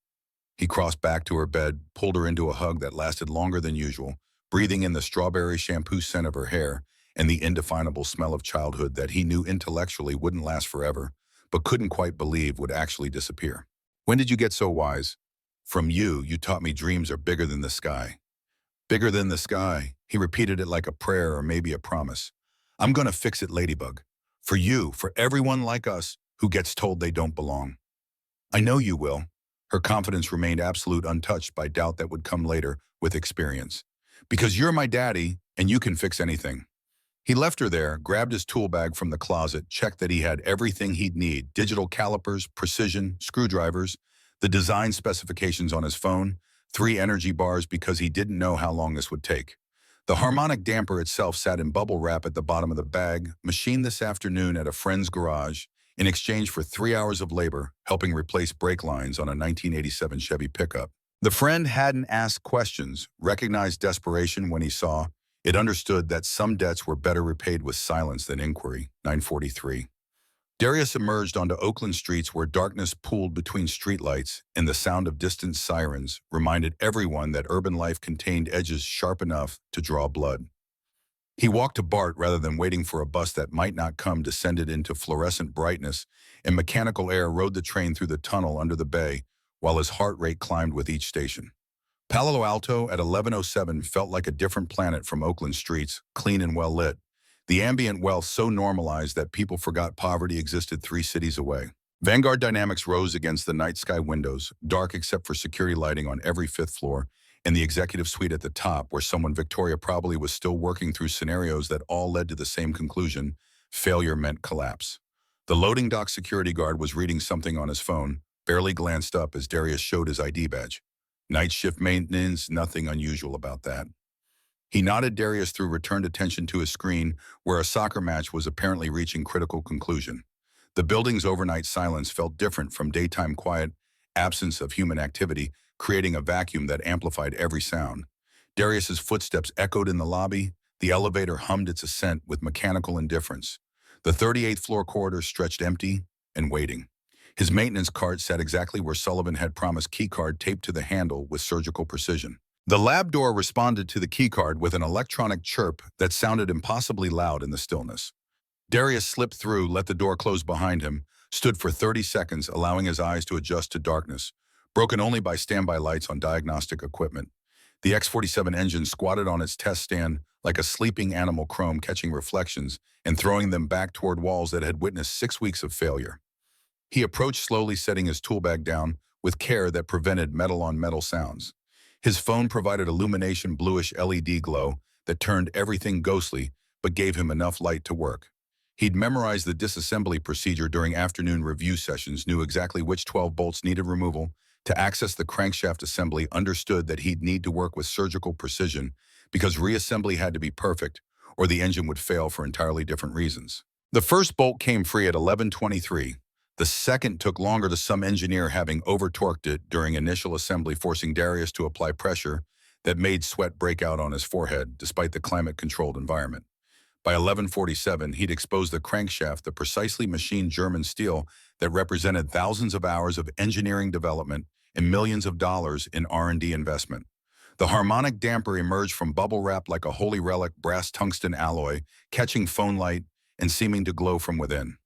He crossed back to her bed, pulled her into a hug that lasted longer than usual, breathing in the strawberry shampoo scent of her hair and the indefinable smell of childhood that he knew intellectually wouldn't last forever, but couldn't quite believe would actually disappear. When did you get so wise? From you, you taught me dreams are bigger than the sky. Bigger than the sky. He repeated it like a prayer or maybe a promise. I'm gonna fix it, Ladybug. For you, for everyone like us who gets told they don't belong. I know you will. Her confidence remained absolute, untouched by doubt that would come later with experience. Because you're my daddy, and you can fix anything. He left her there, grabbed his tool bag from the closet, checked that he had everything he'd need, digital calipers, precision, screwdrivers, the design specifications on his phone, 3 energy bars because he didn't know how long this would take. The harmonic damper itself sat in bubble wrap at the bottom of the bag, machined this afternoon at a friend's garage, in exchange for 3 hours of labor, helping replace brake lines on a 1987 Chevy pickup. The friend hadn't asked questions, recognized desperation when he saw. It understood that some debts were better repaid with silence than inquiry. 943. Darius emerged onto Oakland streets where darkness pooled between streetlights and the sound of distant sirens reminded everyone that urban life contained edges sharp enough to draw blood. He walked to BART rather than waiting for a bus that might not come, descended into fluorescent brightness, and mechanical air rode the train through the tunnel under the bay while his heart rate climbed with each station. Palo Alto at 11:07 felt like a different planet from Oakland streets, clean and well lit. The ambient wealth so normalized that people forgot poverty existed 3 cities away. Vanguard Dynamics rose against the night sky windows, dark except for security lighting on every fifth floor, and the executive suite at the top where someone Victoria probably was still working through scenarios that all led to the same conclusion: failure meant collapse. The loading dock security guard was reading something on his phone, barely glanced up as Darius showed his ID badge. Night shift maintenance, nothing unusual about that. He nodded. Darius threw returned attention to his screen, where a soccer match was apparently reaching critical conclusion. The building's overnight silence felt different from daytime quiet, absence of human activity, creating a vacuum that amplified every sound. Darius's footsteps echoed in the lobby. The elevator hummed its ascent with mechanical indifference. The 38th floor corridor stretched empty and waiting. His maintenance cart sat exactly where Sullivan had promised, keycard taped to the handle with surgical precision. The lab door responded to the keycard with an electronic chirp that sounded impossibly loud in the stillness. Darius slipped through, let the door close behind him, stood for 30 seconds, allowing his eyes to adjust to darkness, broken only by standby lights on diagnostic equipment. The X-47 engine squatted on its test stand like a sleeping animal, chrome catching reflections and throwing them back toward walls that had witnessed 6 weeks of failure. He approached slowly, setting his tool bag down with care that prevented metal-on-metal sounds. His phone provided illumination, bluish LED glow that turned everything ghostly but gave him enough light to work. He'd memorized the disassembly procedure during afternoon review sessions, knew exactly which 12 bolts needed removal. To access the crankshaft assembly, understood that he'd need to work with surgical precision because reassembly had to be perfect or the engine would fail for entirely different reasons. The first bolt came free at 11:23. The second took longer, to some engineer having over-torqued it during initial assembly, forcing Darius to apply pressure that made sweat break out on his forehead despite the climate-controlled environment. By 11:47, he'd exposed the crankshaft, the precisely machined German steel that represented thousands of hours of engineering development and millions of dollars in R&D investment. The harmonic damper emerged from bubble wrap like a holy relic, brass tungsten alloy, catching phone light and seeming to glow from within.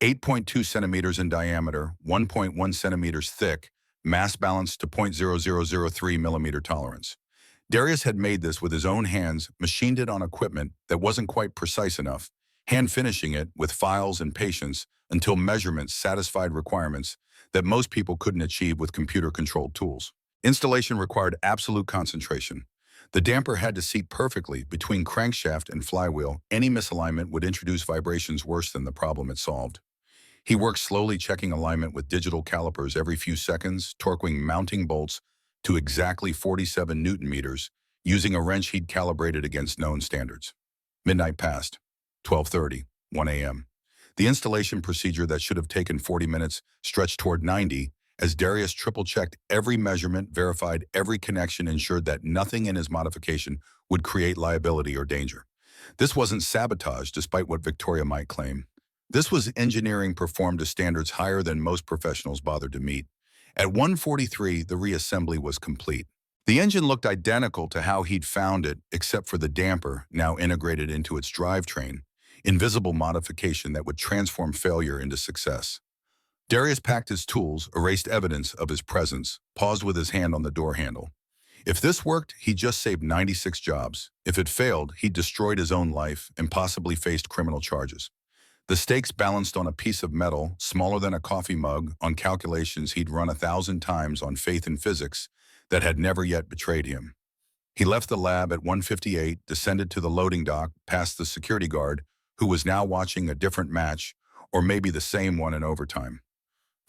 8.2 centimeters in diameter, 1.1 centimeters thick, mass balanced to 0.0003 millimeter tolerance. Darius had made this with his own hands, machined it on equipment that wasn't quite precise enough, hand finishing it with files and patience until measurements satisfied requirements that most people couldn't achieve with computer-controlled tools. Installation required absolute concentration. The damper had to seat perfectly between crankshaft and flywheel. Any misalignment would introduce vibrations worse than the problem it solved. He worked slowly, checking alignment with digital calipers every few seconds, torquing mounting bolts to exactly 47 Newton meters, using a wrench he'd calibrated against known standards. Midnight passed. 12:30, 1 a.m. The installation procedure that should have taken 40 minutes stretched toward 90 as Darius triple-checked every measurement, verified every connection, ensured that nothing in his modification would create liability or danger. This wasn't sabotage, despite what Victoria might claim. This was engineering performed to standards higher than most professionals bothered to meet. At 1:43, the reassembly was complete. The engine looked identical to how he'd found it, except for the damper, now integrated into its drivetrain, invisible modification that would transform failure into success. Darius packed his tools, erased evidence of his presence, paused with his hand on the door handle. If this worked, he'd just saved 96 jobs. If it failed, he'd destroyed his own life and possibly faced criminal charges. The stakes balanced on a piece of metal, smaller than a coffee mug, on calculations he'd run 1,000 times, on faith in physics that had never yet betrayed him. He left the lab at 1:58, descended to the loading dock, past the security guard, who was now watching a different match, or maybe the same one in overtime.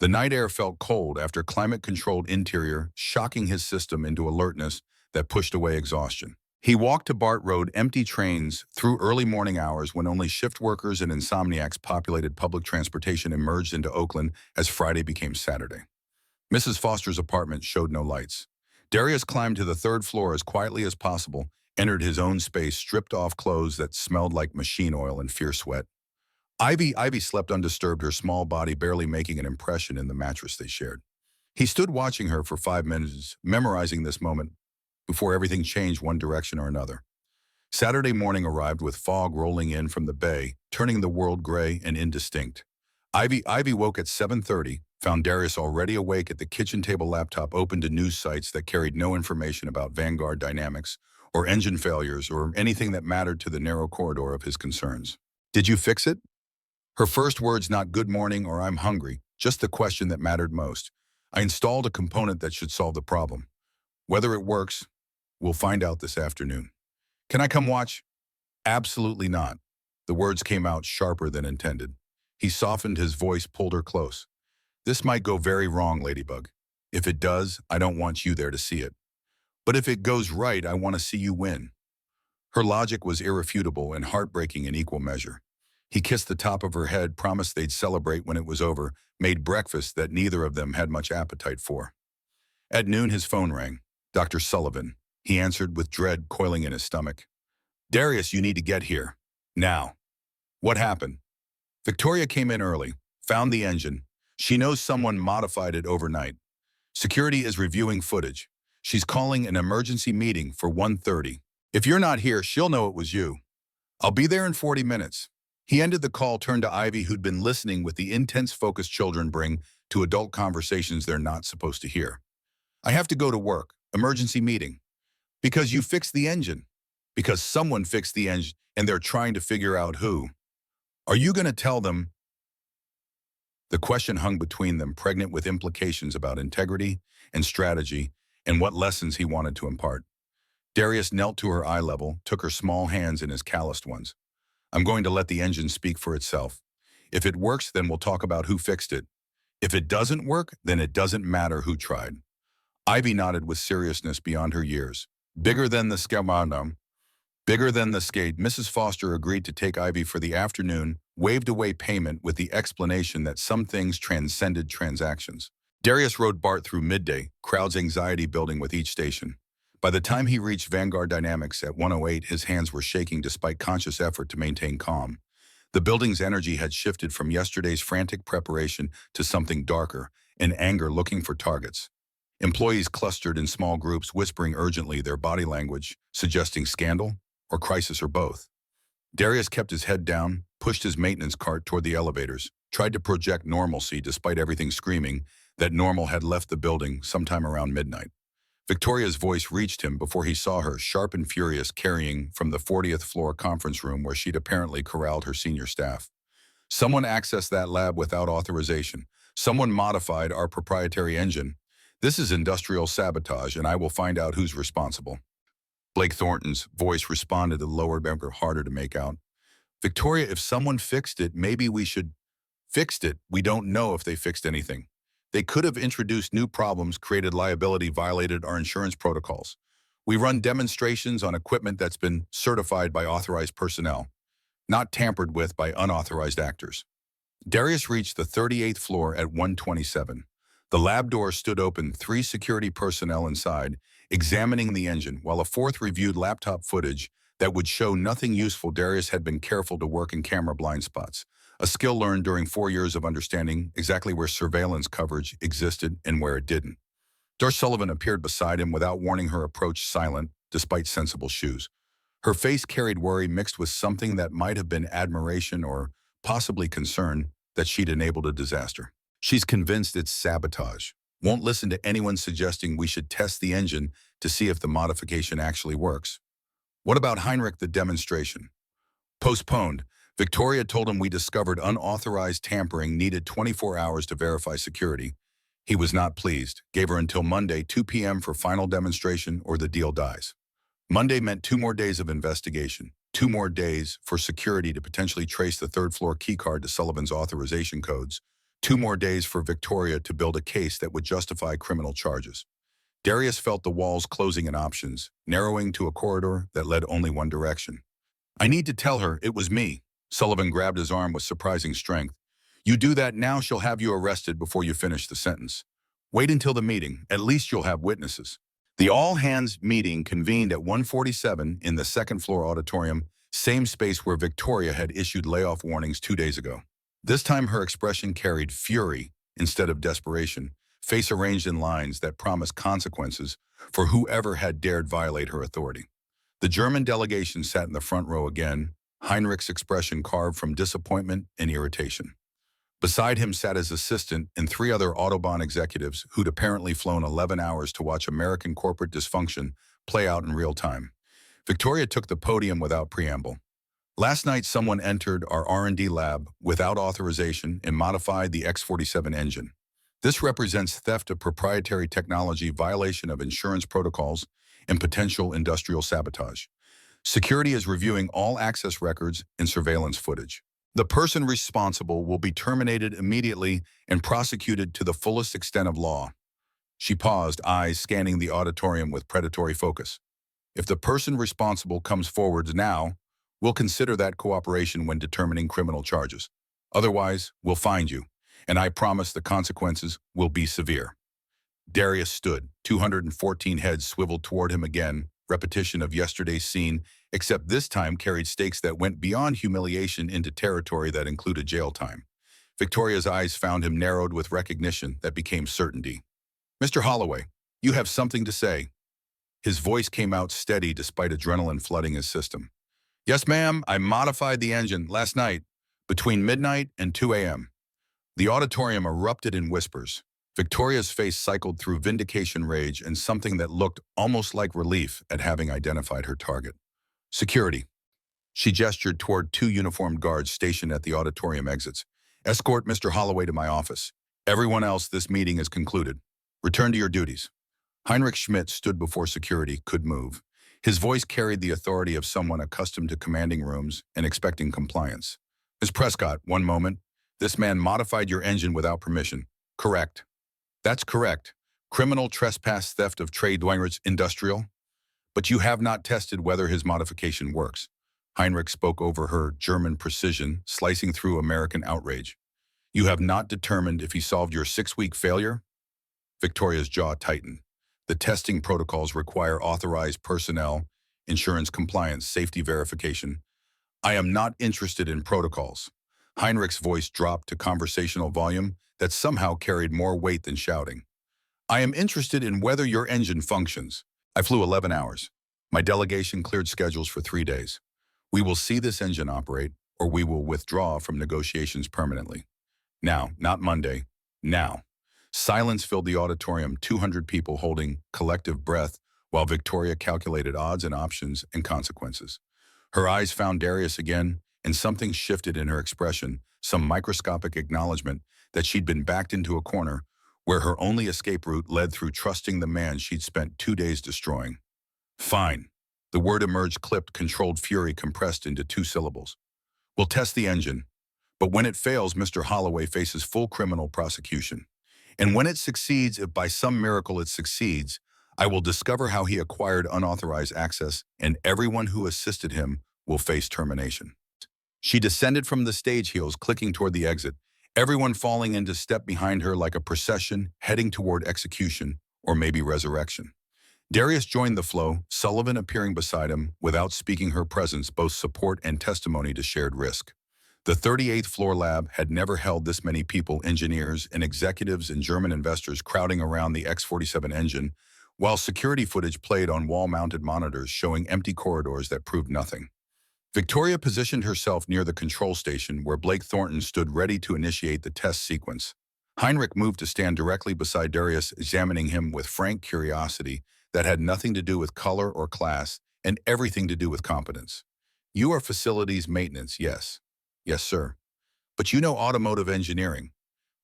The night air felt cold after climate-controlled interior, shocking his system into alertness that pushed away exhaustion. He walked to BART Road, empty trains, through early morning hours when only shift workers and insomniacs populated public transportation, emerged into Oakland as Friday became Saturday. Mrs. Foster's apartment showed no lights. Darius climbed to the third floor as quietly as possible, entered his own space, stripped off clothes that smelled like machine oil and fierce sweat. Ivy slept undisturbed, her small body barely making an impression in the mattress they shared. He stood watching her for 5 minutes, memorizing this moment before everything changed one direction or another. Saturday morning arrived with fog rolling in from the bay, turning the world gray and indistinct. Ivy woke at 7:30, found Darius already awake at the kitchen table, laptop open to news sites that carried no information about Vanguard dynamics or engine failures or anything that mattered to the narrow corridor of his concerns. Did you fix it? Her first words, not good morning or I'm hungry, just the question that mattered most. I installed a component that should solve the problem. Whether it works, we'll find out this afternoon. Can I come watch? Absolutely not. The words came out sharper than intended. He softened his voice, pulled her close. This might go very wrong, Ladybug. If it does, I don't want you there to see it. But if it goes right, I want to see you win. Her logic was irrefutable and heartbreaking in equal measure. He kissed the top of her head, promised they'd celebrate when it was over, made breakfast that neither of them had much appetite for. At noon, his phone rang. Dr. Sullivan. He answered with dread coiling in his stomach. Darius, you need to get here. Now. What happened? Victoria came in early, found the engine. She knows someone modified it overnight. Security is reviewing footage. She's calling an emergency meeting for 1:30. If you're not here, she'll know it was you. I'll be there in 40 minutes. He ended the call, turned to Ivy, who'd been listening with the intense focus children bring to adult conversations they're not supposed to hear. I have to go to work. Emergency meeting. Because you fixed the engine. Because someone fixed the engine and they're trying to figure out who. Are you going to tell them? The question hung between them, pregnant with implications about integrity and strategy and what lessons he wanted to impart. Darius knelt to her eye level, took her small hands in his calloused ones. I'm going to let the engine speak for itself. If it works, then we'll talk about who fixed it. If it doesn't work, then it doesn't matter who tried. Ivy nodded with seriousness beyond her years. Bigger than the scamandum. Bigger than the skate, Mrs. Foster agreed to take Ivy for the afternoon, waved away payment with the explanation that some things transcended transactions. Darius rode BART through midday, crowd's anxiety building with each station. By the time he reached Vanguard Dynamics at 1:08, his hands were shaking despite conscious effort to maintain calm. The building's energy had shifted from yesterday's frantic preparation to something darker, an anger looking for targets. Employees clustered in small groups, whispering urgently, their body language suggesting scandal or crisis or both. Darius kept his head down, pushed his maintenance cart toward the elevators, tried to project normalcy despite everything screaming that normal had left the building sometime around midnight. Victoria's voice reached him before he saw her, sharp and furious, carrying from the 40th floor conference room where she'd apparently corralled her senior staff. Someone accessed that lab without authorization. Someone modified our proprietary engine. This is industrial sabotage, and I will find out who's responsible. Blake Thornton's voice responded a lower member, harder to make out. Victoria, if someone fixed it, maybe we should. Fixed it. We don't know if they fixed anything. They could have introduced new problems, created liability, violated our insurance protocols. We run demonstrations on equipment that's been certified by authorized personnel, not tampered with by unauthorized actors. Darius reached the 38th floor at 1:27. The lab door stood open, 3 security personnel inside, examining the engine, while a 4th reviewed laptop footage that would show nothing useful. Darius had been careful to work in camera blind spots, a skill learned during 4 years of understanding exactly where surveillance coverage existed and where it didn't. Dr. Sullivan appeared beside him without warning her approach, silent, despite sensible shoes. Her face carried worry mixed with something that might have been admiration or possibly concern that she'd enabled a disaster. She's convinced it's sabotage. Won't listen to anyone suggesting we should test the engine to see if the modification actually works. What about Heinrich, the demonstration? Postponed. Victoria told him we discovered unauthorized tampering, needed 24 hours to verify security. He was not pleased, gave her until Monday, 2 p.m. for final demonstration or the deal dies. Monday meant 2 more days of investigation, 2 more days for security to potentially trace the 3rd floor keycard to Sullivan's authorization codes, 2 more days for Victoria to build a case that would justify criminal charges. Darius felt the walls closing in options, narrowing to a corridor that led only one direction. I need to tell her it was me. Sullivan grabbed his arm with surprising strength. You do that now, she'll have you arrested before you finish the sentence. Wait until the meeting. At least you'll have witnesses. The all-hands meeting convened at 1:47 in the second-floor auditorium, same space where Victoria had issued layoff warnings 2 days ago. This time her expression carried fury instead of desperation, face arranged in lines that promised consequences for whoever had dared violate her authority. The German delegation sat in the front row again, Heinrich's expression carved from disappointment and irritation. Beside him sat his assistant and three other Autobahn executives who'd apparently flown 11 hours to watch American corporate dysfunction play out in real time. Victoria took the podium without preamble. Last night, someone entered our R&D lab without authorization and modified the X-47 engine. This represents theft of proprietary technology, violation of insurance protocols, and potential industrial sabotage. Security is reviewing all access records and surveillance footage. The person responsible will be terminated immediately and prosecuted to the fullest extent of law. She paused, eyes scanning the auditorium with predatory focus. If the person responsible comes forward now, we'll consider that cooperation when determining criminal charges. Otherwise, we'll find you, and I promise the consequences will be severe. Darius stood, 214 heads swiveled toward him again, repetition of yesterday's scene, except this time carried stakes that went beyond humiliation into territory that included jail time. Victoria's eyes found him narrowed with recognition that became certainty. "Mr. Holloway, you have something to say." His voice came out steady despite adrenaline flooding his system. "Yes, ma'am, I modified the engine last night, between midnight and 2 a.m. The auditorium erupted in whispers. Victoria's face cycled through vindication rage and something that looked almost like relief at having identified her target. "Security." She gestured toward two uniformed guards stationed at the auditorium exits. "Escort Mr. Holloway to my office. Everyone else, this meeting is concluded. Return to your duties." Heinrich Schmidt stood before security, could move. His voice carried the authority of someone accustomed to commanding rooms and expecting compliance. "Ms. Prescott, one moment. This man modified your engine without permission." "Correct." "That's correct. Criminal trespass, theft of trade Dweinrich's industrial. But you have not tested whether his modification works." Heinrich spoke over her German precision, slicing through American outrage. "You have not determined if he solved your 6-week failure?" Victoria's jaw tightened. The testing protocols require authorized personnel, insurance compliance, safety verification. "I am not interested in protocols." Heinrich's voice dropped to conversational volume that somehow carried more weight than shouting. "I am interested in whether your engine functions. I flew 11 hours. My delegation cleared schedules for 3 days. We will see this engine operate, or we will withdraw from negotiations permanently. Now, not Monday. Now." Silence filled the auditorium, 200 people holding collective breath while Victoria calculated odds and options and consequences. Her eyes found Darius again, and something shifted in her expression, some microscopic acknowledgement that she'd been backed into a corner where her only escape route led through trusting the man she'd spent 2 days destroying. "Fine." The word emerged, clipped, controlled fury compressed into 2 syllables. "We'll test the engine. But when it fails, Mr. Holloway faces full criminal prosecution. And when it succeeds, if by some miracle it succeeds, I will discover how he acquired unauthorized access, and everyone who assisted him will face termination." She descended from the stage heels, clicking toward the exit, everyone falling into step behind her like a procession heading toward execution or maybe resurrection. Darius joined the flow, Sullivan appearing beside him. Without speaking, her presence both support and testimony to shared risk. The 38th floor lab had never held this many people, engineers and executives and German investors crowding around the X-47 engine, while security footage played on wall-mounted monitors showing empty corridors that proved nothing. Victoria positioned herself near the control station where Blake Thornton stood ready to initiate the test sequence. Heinrich moved to stand directly beside Darius, examining him with frank curiosity that had nothing to do with color or class and everything to do with competence. "You are facilities maintenance, yes." "Yes, sir." "But you know automotive engineering."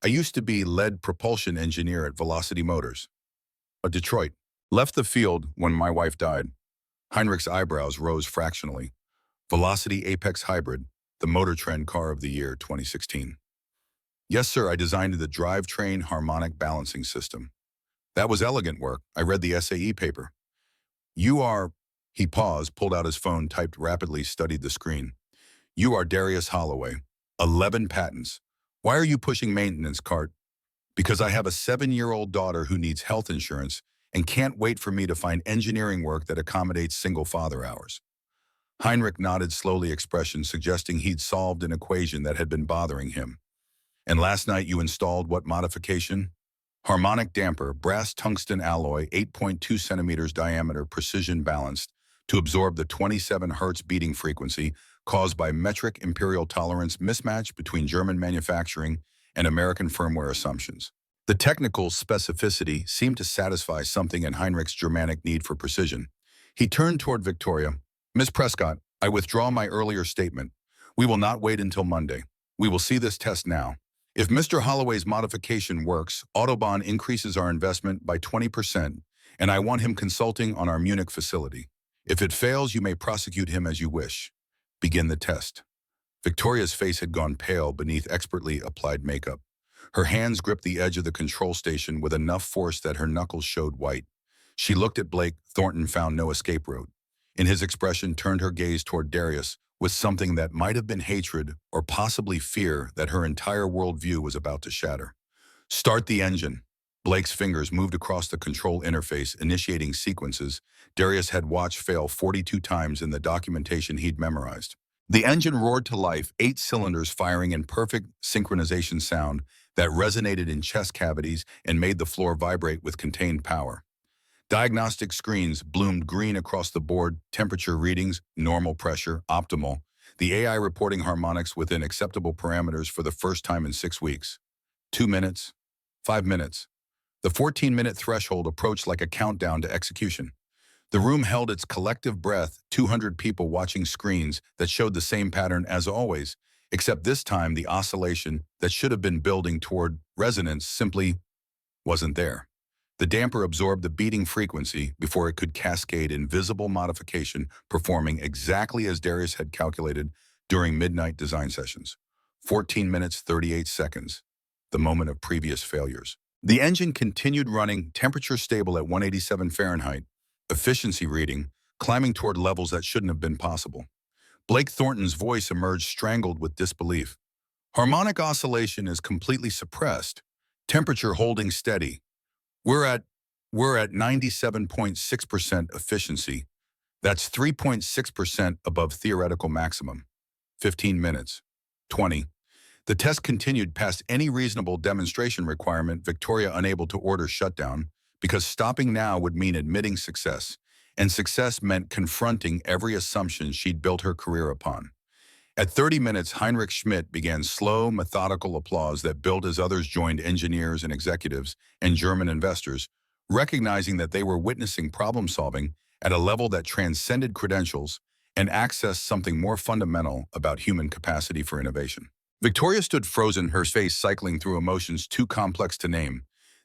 "I used to be lead propulsion engineer at Velocity Motors." Detroit. "Left the field when my wife died." Heinrich's eyebrows rose fractionally. "Velocity Apex Hybrid, the Motor Trend car of the year 2016. "Yes, sir, I designed the drivetrain harmonic balancing system." "That was elegant work. I read the SAE paper." "You are—" He paused, pulled out his phone, typed rapidly, studied the screen. "You are Darius Holloway. 11 patents. Why are you pushing maintenance cart?" "Because I have a 7-year-old daughter who needs health insurance, and can't wait for me to find engineering work that accommodates single father hours. Heinrich nodded slowly, expression suggesting he'd solved an equation that had been bothering him. And last night you installed what modification? Harmonic damper, brass tungsten alloy, 8.2 centimeters diameter, precision balanced to absorb the 27 hertz beating frequency caused by metric imperial tolerance mismatch between German manufacturing and American firmware assumptions. The technical specificity seemed to satisfy something in Heinrich's Germanic need for precision. He turned toward Victoria. Miss Prescott, I withdraw my earlier statement. We will not wait until Monday. We will see this test now. If Mr. Holloway's modification works, Autobahn increases our investment by 20%, and I want him consulting on our Munich facility. If it fails, you may prosecute him as you wish. Begin the test. Victoria's face had gone pale beneath expertly applied makeup. Her hands gripped the edge of the control station with enough force that her knuckles showed white. She looked at Blake. Thornton found no escape route. In his expression, turned her gaze toward Darius with something that might have been hatred or possibly fear that her entire worldview was about to shatter. Start the engine. Blake's fingers moved across the control interface, initiating sequences Darius had watched fail 42 times in the documentation he'd memorized. The engine roared to life, 8 cylinders firing in perfect synchronization sound that resonated in chest cavities and made the floor vibrate with contained power. Diagnostic screens bloomed green across the board, temperature readings, normal pressure, optimal. The AI reporting harmonics within acceptable parameters for the first time in 6 weeks. 2 minutes, 5 minutes. The 14-minute threshold approached like a countdown to execution. The room held its collective breath, 200 people watching screens that showed the same pattern as always, except this time the oscillation that should have been building toward resonance simply wasn't there. The damper absorbed the beating frequency before it could cascade invisible modification, performing exactly as Darius had calculated during midnight design sessions. 14 minutes, 38 seconds, the moment of previous failures. The engine continued running, temperature stable at 187 Fahrenheit, efficiency reading, climbing toward levels that shouldn't have been possible. Blake Thornton's voice emerged strangled with disbelief. Harmonic oscillation is completely suppressed, temperature holding steady. We're at 97.6% efficiency. That's 3.6% above theoretical maximum. 15 minutes. 20. The test continued past any reasonable demonstration requirement, Victoria unable to order shutdown, because stopping now would mean admitting success, and success meant confronting every assumption she'd built her career upon. At 30 minutes, Heinrich Schmidt began slow, methodical applause that built as others joined engineers and executives and German investors, recognizing that they were witnessing problem-solving at a level that transcended credentials and accessed something more fundamental about human capacity for innovation. Victoria stood frozen, her face cycling through emotions too complex to name.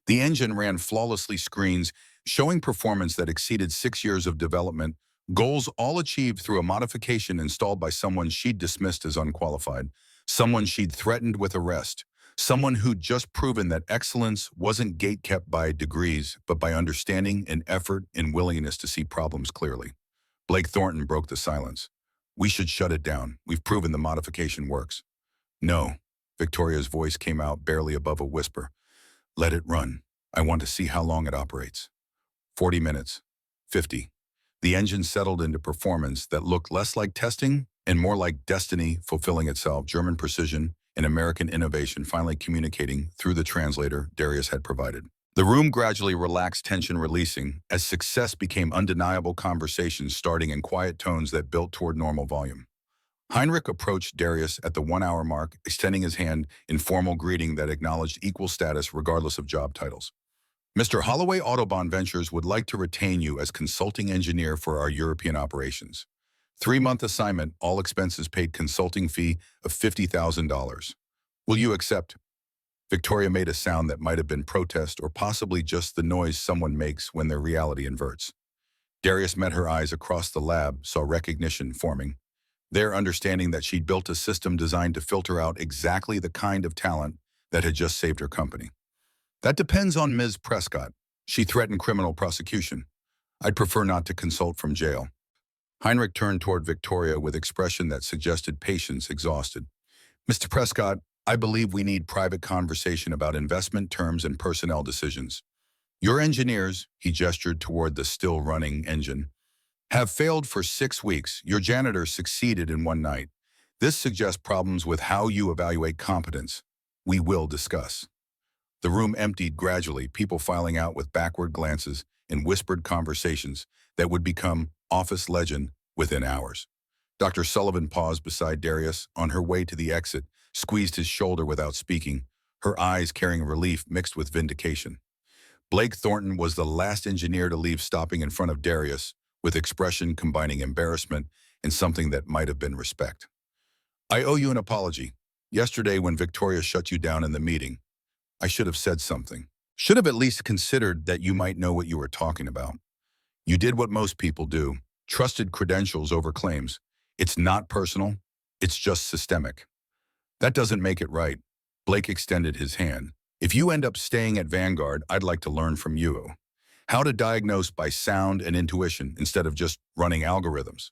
The engine ran flawlessly, screens showing performance that exceeded 6 years of development, goals all achieved through a modification installed by someone she'd dismissed as unqualified, someone she'd threatened with arrest, someone who'd just proven that excellence wasn't gate-kept by degrees, but by understanding and effort and willingness to see problems clearly. Blake Thornton broke the silence. We should shut it down. We've proven the modification works. No. Victoria's voice came out barely above a whisper. Let it run. I want to see how long it operates. 40 minutes. 50. The engine settled into performance that looked less like testing and more like destiny fulfilling itself, German precision and American innovation finally communicating through the translator Darius had provided. The room gradually relaxed, tension releasing, as success became undeniable, conversations starting in quiet tones that built toward normal volume. Heinrich approached Darius at the 1-hour mark, extending his hand in formal greeting that acknowledged equal status regardless of job titles. Mr. Holloway Autobahn Ventures would like to retain you as consulting engineer for our European operations. 3-month assignment, all expenses paid, consulting fee of $50,000. Will you accept? Victoria made a sound that might have been protest or possibly just the noise someone makes when their reality inverts. Darius met her eyes across the lab, saw recognition forming. Their understanding that she'd built a system designed to filter out exactly the kind of talent that had just saved her company. That depends on Ms. Prescott. She threatened criminal prosecution. I'd prefer not to consult from jail. Heinrich turned toward Victoria with expression that suggested patience exhausted. Mr. Prescott, I believe we need private conversation about investment terms and personnel decisions. Your engineers, he gestured toward the still-running engine, have failed for 6 weeks. Your janitor succeeded in one night. This suggests problems with how you evaluate competence. We will discuss. The room emptied gradually, people filing out with backward glances and whispered conversations that would become office legend within hours. Dr. Sullivan paused beside Darius on her way to the exit, squeezed his shoulder without speaking, her eyes carrying relief mixed with vindication. Blake Thornton was the last engineer to leave, stopping in front of Darius, with expression combining embarrassment and something that might have been respect. I owe you an apology. Yesterday when Victoria shut you down in the meeting, I should have said something. Should have at least considered that you might know what you were talking about. You did what most people do, trusted credentials over claims. It's not personal, it's just systemic. That doesn't make it right. Blake extended his hand. If you end up staying at Vanguard, I'd like to learn from you. How to diagnose by sound and intuition instead of just running algorithms.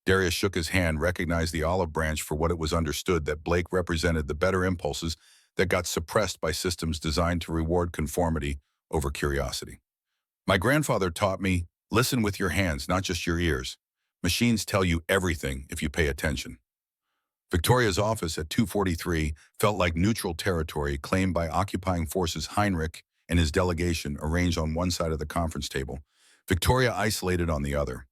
Darius shook his hand, recognized the olive branch for what it was, understood that Blake represented the better impulses that got suppressed by systems designed to reward conformity over curiosity. My grandfather taught me, listen with your hands, not just your ears. Machines tell you everything if you pay attention. Victoria's office at 243 felt like neutral territory claimed by occupying forces. Heinrich and his delegation arranged on one side of the conference table, Victoria isolated on the other.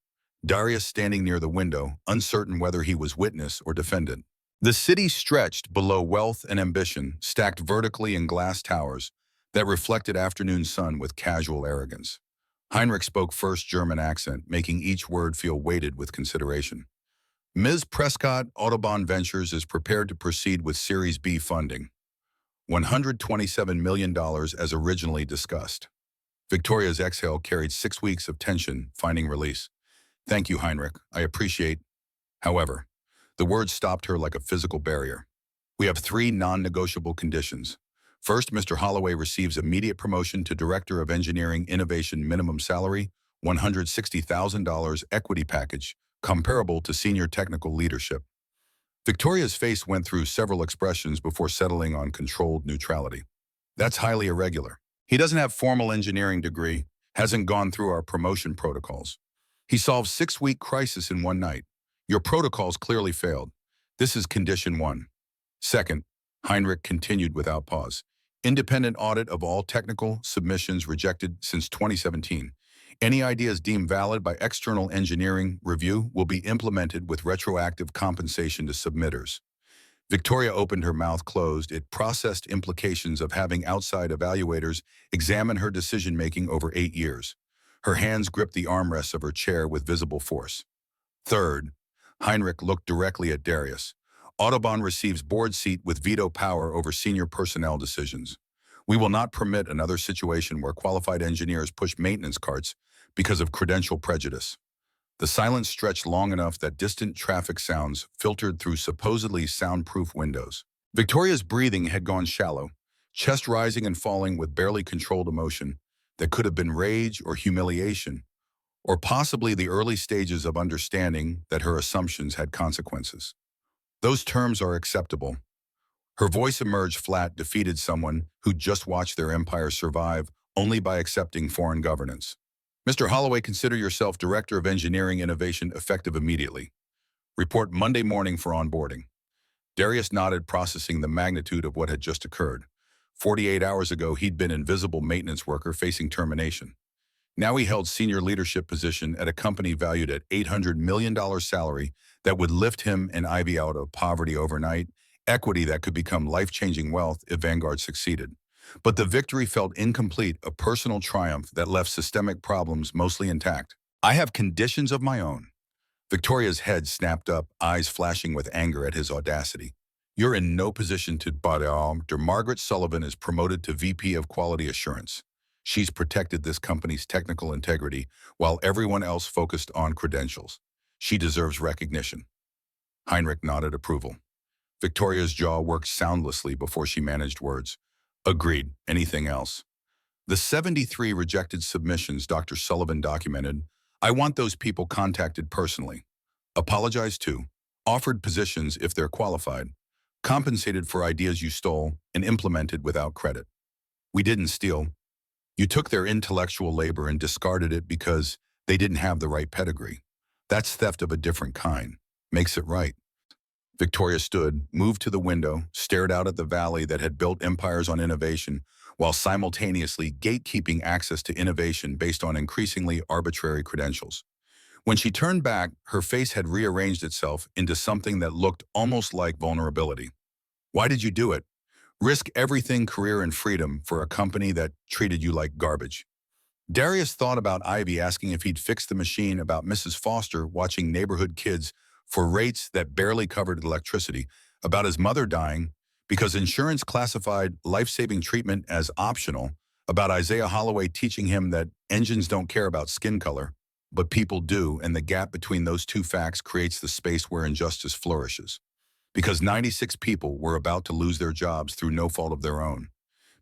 Darius standing near the window, uncertain whether he was witness or defendant. The city stretched below wealth and ambition, stacked vertically in glass towers that reflected afternoon sun with casual arrogance. Heinrich spoke first, German accent, making each word feel weighted with consideration. Ms. Prescott Autobahn Ventures is prepared to proceed with Series B funding. $127 million as originally discussed. Victoria's exhale carried 6 weeks of tension, finding release. Thank you, Heinrich. I appreciate. However, the words stopped her like a physical barrier. We have 3 non-negotiable conditions. First, Mr. Holloway receives immediate promotion to Director of Engineering Innovation, minimum salary, $160,000 equity package, comparable to senior technical leadership. Victoria's face went through several expressions before settling on controlled neutrality. That's highly irregular. He doesn't have formal engineering degree, hasn't gone through our promotion protocols. He solved 6-week crisis in one night. Your protocols clearly failed. This is condition 1. Second, Heinrich continued without pause. Independent audit of all technical submissions rejected since 2017. Any ideas deemed valid by external engineering review will be implemented with retroactive compensation to submitters. Victoria opened her mouth closed. It processed implications of having outside evaluators examine her decision-making over 8 years. Her hands gripped the armrests of her chair with visible force. Third, Heinrich looked directly at Darius. Autobahn receives board seat with veto power over senior personnel decisions. We will not permit another situation where qualified engineers push maintenance carts because of credential prejudice. The silence stretched long enough that distant traffic sounds filtered through supposedly soundproof windows. Victoria's breathing had gone shallow, chest rising and falling with barely controlled emotion that could have been rage or humiliation, or possibly the early stages of understanding that her assumptions had consequences. Those terms are acceptable. Her voice emerged flat, defeated, someone who just watched their empire survive only by accepting foreign governance. Mr. Holloway, consider yourself Director of Engineering Innovation effective immediately. Report Monday morning for onboarding. Darius nodded, processing the magnitude of what had just occurred. 48 hours ago, he'd been invisible maintenance worker facing termination. Now he held senior leadership position at a company valued at $800 million salary that would lift him and Ivy out of poverty overnight, equity that could become life-changing wealth if Vanguard succeeded. But the victory felt incomplete, a personal triumph that left systemic problems mostly intact. I have conditions of my own. Victoria's head snapped up, eyes flashing with anger at his audacity. You're in no position to Dr. Margaret Sullivan is promoted to VP of Quality Assurance. She's protected this company's technical integrity while everyone else focused on credentials. She deserves recognition. Heinrich nodded approval. Victoria's jaw worked soundlessly before she managed words. Agreed. Anything else? The 73 rejected submissions Dr. Sullivan documented. I want those people contacted personally. Apologized to. Offered positions if they're qualified. Compensated for ideas you stole and implemented without credit. We didn't steal. You took their intellectual labor and discarded it because they didn't have the right pedigree. That's theft of a different kind. Makes it right. Victoria stood, moved to the window, stared out at the valley that had built empires on innovation, while simultaneously gatekeeping access to innovation based on increasingly arbitrary credentials. When she turned back, her face had rearranged itself into something that looked almost like vulnerability. Why did you do it? Risk everything, career and freedom, for a company that treated you like garbage. Darius thought about Ivy asking if he'd fix the machine, about Mrs. Foster watching neighborhood kids for rates that barely covered electricity, about his mother dying because insurance classified life-saving treatment as optional, about Isaiah Holloway teaching him that engines don't care about skin color, but people do, and the gap between those two facts creates the space where injustice flourishes. Because 96 people were about to lose their jobs through no fault of their own.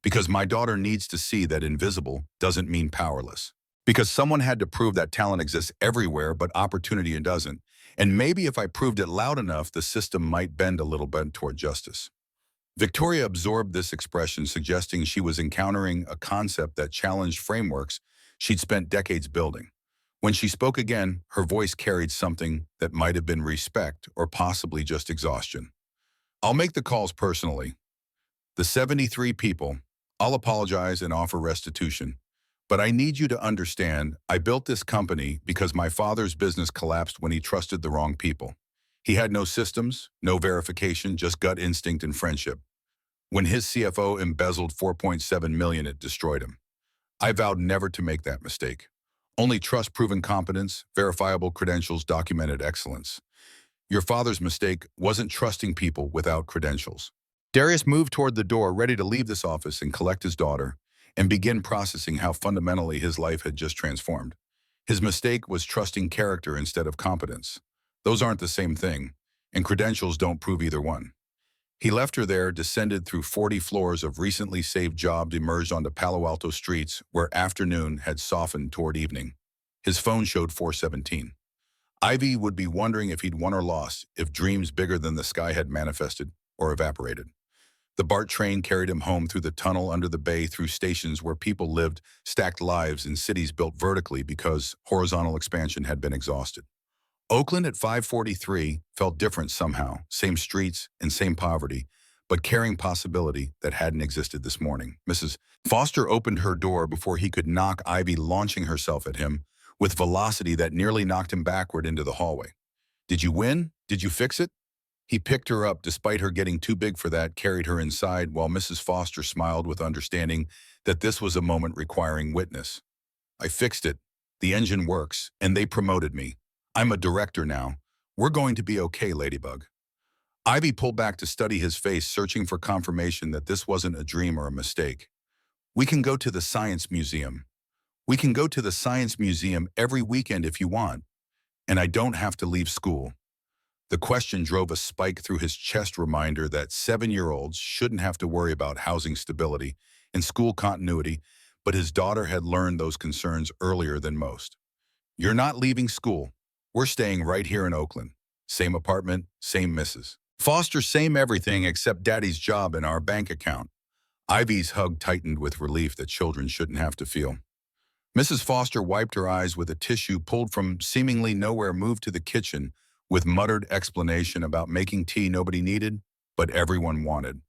Because my daughter needs to see that invisible doesn't mean powerless. Because someone had to prove that talent exists everywhere, but opportunity doesn't. And maybe if I proved it loud enough, the system might bend a little bit toward justice. Victoria absorbed this expression, suggesting she was encountering a concept that challenged frameworks she'd spent decades building. When she spoke again, her voice carried something that might have been respect or possibly just exhaustion. I'll make the calls personally. The 73 people, I'll apologize and offer restitution. But I need you to understand, I built this company because my father's business collapsed when he trusted the wrong people. He had no systems, no verification, just gut instinct and friendship. When his CFO embezzled 4.7 million, it destroyed him. I vowed never to make that mistake. Only trust-proven competence, verifiable credentials, documented excellence. Your father's mistake wasn't trusting people without credentials. Darius moved toward the door, ready to leave this office and collect his daughter, and begin processing how fundamentally his life had just transformed. His mistake was trusting character instead of competence. Those aren't the same thing, and credentials don't prove either one. He left her there, descended through 40 floors of recently saved jobs, emerged onto Palo Alto streets where afternoon had softened toward evening. His phone showed 417. Ivy would be wondering if he'd won or lost, if dreams bigger than the sky had manifested or evaporated. The BART train carried him home through the tunnel under the bay, through stations where people lived stacked lives in cities built vertically because horizontal expansion had been exhausted. Oakland at 543 felt different somehow, same streets and same poverty, but carrying possibility that hadn't existed this morning. Mrs. Foster opened her door before he could knock, Ivy launching herself at him with velocity that nearly knocked him backward into the hallway. Did you win? Did you fix it? He picked her up, despite her getting too big for that, carried her inside, while Mrs. Foster smiled with understanding that this was a moment requiring witness. I fixed it. The engine works, and they promoted me. I'm a director now. We're going to be okay, Ladybug. Ivy pulled back to study his face, searching for confirmation that this wasn't a dream or a mistake. We can go to the Science Museum. We can go to the Science Museum every weekend if you want. And I don't have to leave school. The question drove a spike through his chest, reminder that 7-year-olds shouldn't have to worry about housing stability and school continuity, but his daughter had learned those concerns earlier than most. You're not leaving school. We're staying right here in Oakland. Same apartment, same missus Foster, same everything except Daddy's job and our bank account. Ivy's hug tightened with relief that children shouldn't have to feel. Mrs. Foster wiped her eyes with a tissue pulled from seemingly nowhere, moved to the kitchen with muttered explanation about making tea nobody needed, but everyone wanted.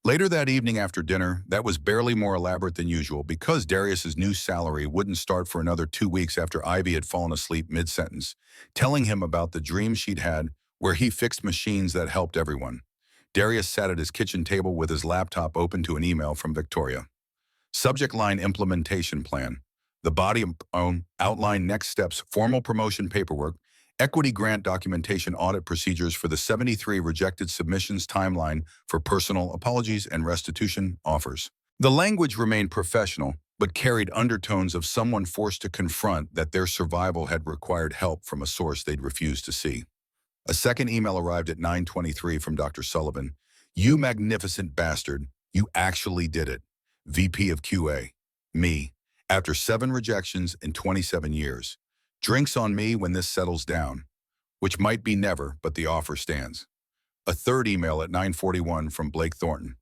Later that evening after dinner, that was barely more elaborate than usual because Darius's new salary wouldn't start for another 2 weeks after Ivy had fallen asleep mid-sentence, telling him about the dream she'd had where he fixed machines that helped everyone. Darius sat at his kitchen table with his laptop open to an email from Victoria. Subject line: implementation plan. The body outline next steps: formal promotion paperwork, equity grant documentation, audit procedures for the 73 rejected submissions, timeline for personal apologies and restitution offers. The language remained professional, but carried undertones of someone forced to confront that their survival had required help from a source they'd refused to see. A second email arrived at 9:23 from Dr. Sullivan. You magnificent bastard, you actually did it. VP of QA. Me. After 7 rejections in 27 years. Drinks on me when this settles down. Which might be never, but the offer stands. A third email at 9:41 from Blake Thornton.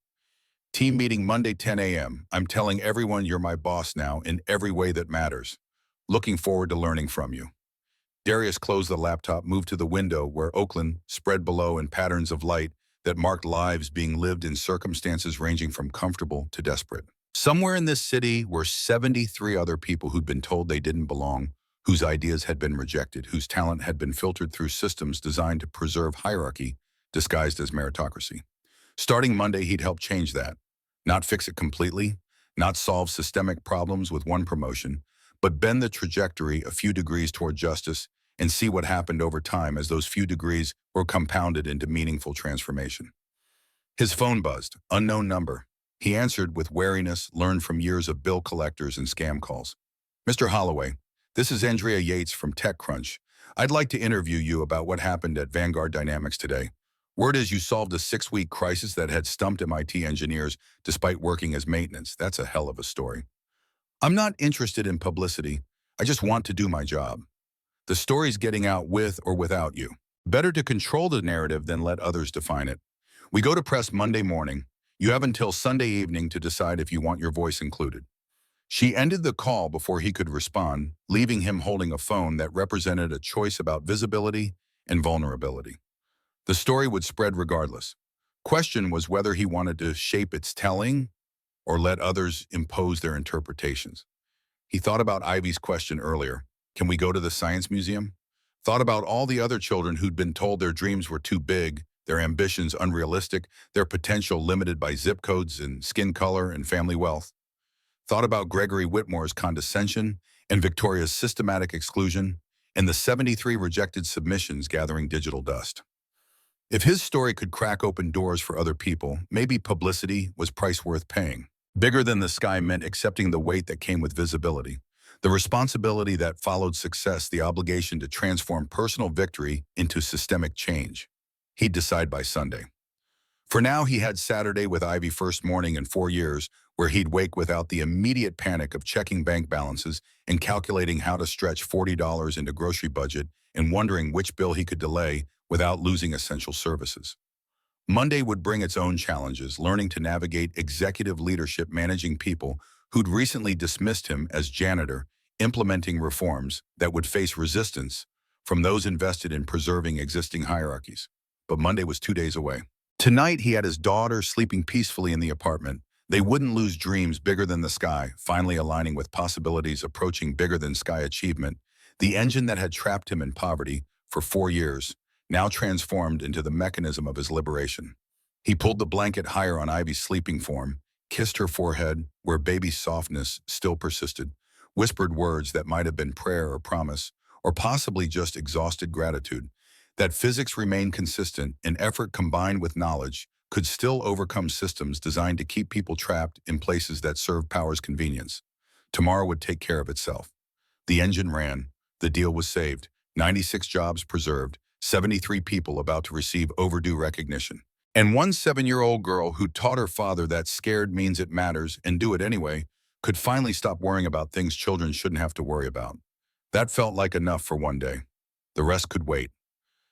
Team meeting Monday 10 a.m. I'm telling everyone you're my boss now in every way that matters. Looking forward to learning from you. Darius closed the laptop, moved to the window where Oakland spread below in patterns of light that marked lives being lived in circumstances ranging from comfortable to desperate. Somewhere in this city were 73 other people who'd been told they didn't belong, whose ideas had been rejected, whose talent had been filtered through systems designed to preserve hierarchy disguised as meritocracy. Starting Monday, he'd help change that. Not fix it completely, not solve systemic problems with one promotion, but bend the trajectory a few degrees toward justice and see what happened over time as those few degrees were compounded into meaningful transformation. His phone buzzed, unknown number. He answered with wariness learned from years of bill collectors and scam calls. Mr. Holloway, this is Andrea Yates from TechCrunch. I'd like to interview you about what happened at Vanguard Dynamics today. Word is you solved a 6-week crisis that had stumped MIT engineers despite working as maintenance. That's a hell of a story. I'm not interested in publicity. I just want to do my job. The story's getting out with or without you. Better to control the narrative than let others define it. We go to press Monday morning. You have until Sunday evening to decide if you want your voice included. She ended the call before he could respond, leaving him holding a phone that represented a choice about visibility and vulnerability. The story would spread regardless. Question was whether he wanted to shape its telling or let others impose their interpretations. He thought about Ivy's question earlier. Can we go to the Science Museum? Thought about all the other children who'd been told their dreams were too big, their ambitions unrealistic, their potential limited by zip codes and skin color and family wealth. Thought about Gregory Whitmore's condescension and Victoria's systematic exclusion and the 73 rejected submissions gathering digital dust. If his story could crack open doors for other people, maybe publicity was price worth paying. Bigger than the sky meant accepting the weight that came with visibility, the responsibility that followed success, the obligation to transform personal victory into systemic change. He'd decide by Sunday. For now, he had Saturday with Ivy first morning in 4 years, where he'd wake without the immediate panic of checking bank balances and calculating how to stretch $40 into grocery budget and wondering which bill he could delay without losing essential services. Monday would bring its own challenges, learning to navigate executive leadership managing people who'd recently dismissed him as janitor, implementing reforms that would face resistance from those invested in preserving existing hierarchies. But Monday was 2 days away. Tonight, he had his daughter sleeping peacefully in the apartment. They wouldn't lose dreams bigger than the sky, finally aligning with possibilities approaching bigger than sky achievement. The engine that had trapped him in poverty for 4 years now transformed into the mechanism of his liberation. He pulled the blanket higher on Ivy's sleeping form, kissed her forehead where baby's softness still persisted, whispered words that might have been prayer or promise, or possibly just exhausted gratitude, that physics remained consistent and effort combined with knowledge could still overcome systems designed to keep people trapped in places that serve power's convenience. Tomorrow would take care of itself. The engine ran. The deal was saved. 96 jobs preserved. 73 people about to receive overdue recognition. And one 7-year-old girl who taught her father that scared means it matters and do it anyway could finally stop worrying about things children shouldn't have to worry about. That felt like enough for one day. The rest could wait.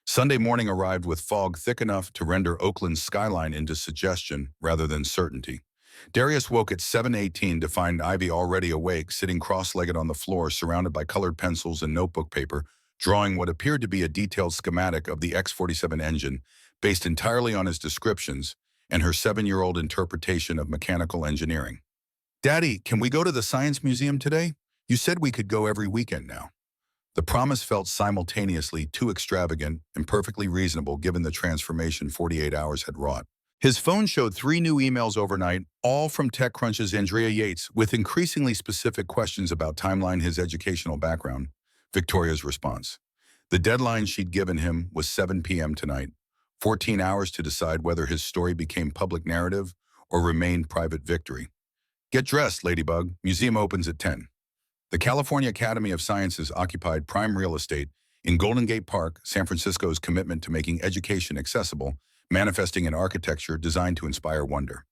Sunday morning arrived with fog thick enough to render Oakland's skyline into suggestion rather than certainty. Darius woke at 7:18 to find Ivy already awake, sitting cross-legged on the floor, surrounded by colored pencils and notebook paper, drawing what appeared to be a detailed schematic of the X-47 engine, based entirely on his descriptions and her 7-year-old interpretation of mechanical engineering. "Daddy, can we go to the Science Museum today? You said we could go every weekend now." The promise felt simultaneously too extravagant and perfectly reasonable given the transformation 48 hours had wrought. His phone showed 3 new emails overnight, all from TechCrunch's Andrea Yates, with increasingly specific questions about timeline, his educational background. Victoria's response. The deadline she'd given him was 7 p.m. tonight, 14 hours to decide whether his story became public narrative or remained private victory. "Get dressed, Ladybug. Museum opens at 10. The California Academy of Sciences occupied prime real estate in Golden Gate Park, San Francisco's commitment to making education accessible, manifesting in architecture designed to inspire wonder.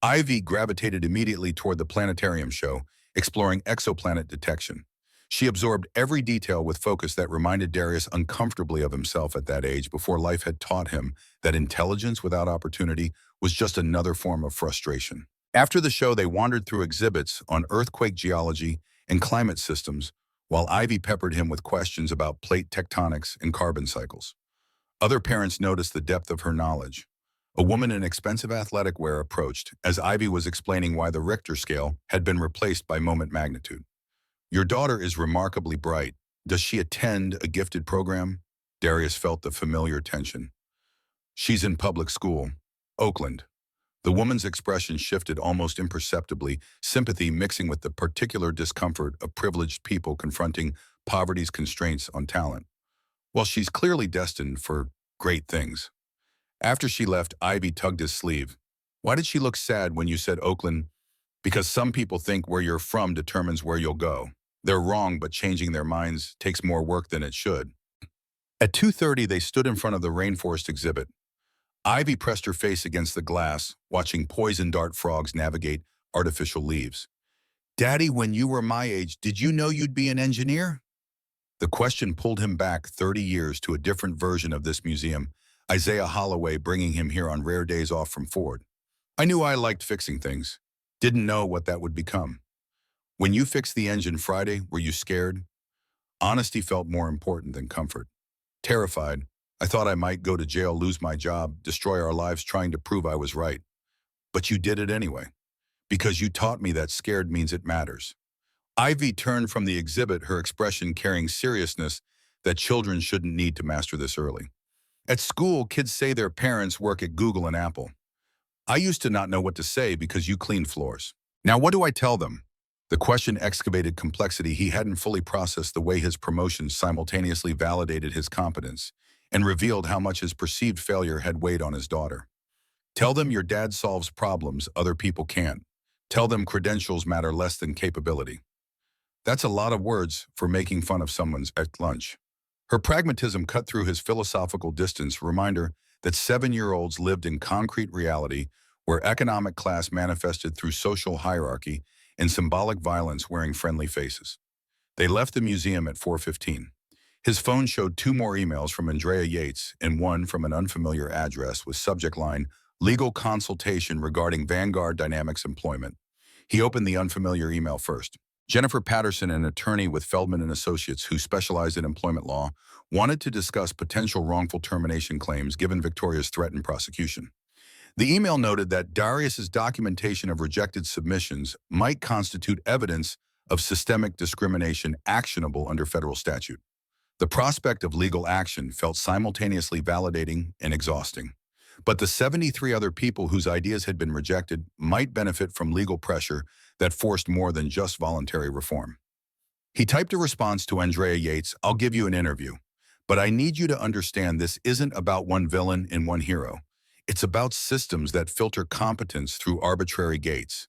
Ivy gravitated immediately toward the planetarium show, exploring exoplanet detection. She absorbed every detail with focus that reminded Darius uncomfortably of himself at that age before life had taught him that intelligence without opportunity was just another form of frustration. After the show, they wandered through exhibits on earthquake geology and climate systems, while Ivy peppered him with questions about plate tectonics and carbon cycles. Other parents noticed the depth of her knowledge. A woman in expensive athletic wear approached as Ivy was explaining why the Richter scale had been replaced by moment magnitude. "Your daughter is remarkably bright. Does she attend a gifted program?" Darius felt the familiar tension. "She's in public school. Oakland." The woman's expression shifted almost imperceptibly, sympathy mixing with the particular discomfort of privileged people confronting poverty's constraints on talent. "Well, she's clearly destined for great things." After she left, Ivy tugged his sleeve. "Why did she look sad when you said Oakland?" "Because some people think where you're from determines where you'll go. They're wrong, but changing their minds takes more work than it should." At 2:30, they stood in front of the rainforest exhibit. Ivy pressed her face against the glass, watching poison dart frogs navigate artificial leaves. "Daddy, when you were my age, did you know you'd be an engineer?" The question pulled him back 30 years to a different version of this museum, Isaiah Holloway bringing him here on rare days off from Ford. "I knew I liked fixing things. Didn't know what that would become." "When you fixed the engine Friday, were you scared?" Honesty felt more important than comfort. "Terrified. I thought I might go to jail, lose my job, destroy our lives trying to prove I was right. But you did it anyway. Because you taught me that scared means it matters." Ivy turned from the exhibit, her expression carrying seriousness that children shouldn't need to master this early. "At school, kids say their parents work at Google and Apple. I used to not know what to say because you cleaned floors. Now what do I tell them?" The question excavated complexity he hadn't fully processed, the way his promotion simultaneously validated his competence and revealed how much his perceived failure had weighed on his daughter. "Tell them your dad solves problems other people can't. Tell them credentials matter less than capability." That's a lot of words for making fun of someone's at lunch. Her pragmatism cut through his philosophical distance, reminder that 7-year-olds lived in concrete reality where economic class manifested through social hierarchy and symbolic violence wearing friendly faces. They left the museum at 4:15. His phone showed 2 more emails from Andrea Yates and one from an unfamiliar address with subject line, "Legal consultation regarding Vanguard Dynamics employment." He opened the unfamiliar email first. Jennifer Patterson, an attorney with Feldman and Associates who specialized in employment law, wanted to discuss potential wrongful termination claims given Victoria's threatened prosecution. The email noted that Darius's documentation of rejected submissions might constitute evidence of systemic discrimination actionable under federal statute. The prospect of legal action felt simultaneously validating and exhausting. But the 73 other people whose ideas had been rejected might benefit from legal pressure that forced more than just voluntary reform. He typed a response to Andrea Yates, "I'll give you an interview, but I need you to understand this isn't about one villain and one hero. It's about systems that filter competence through arbitrary gates.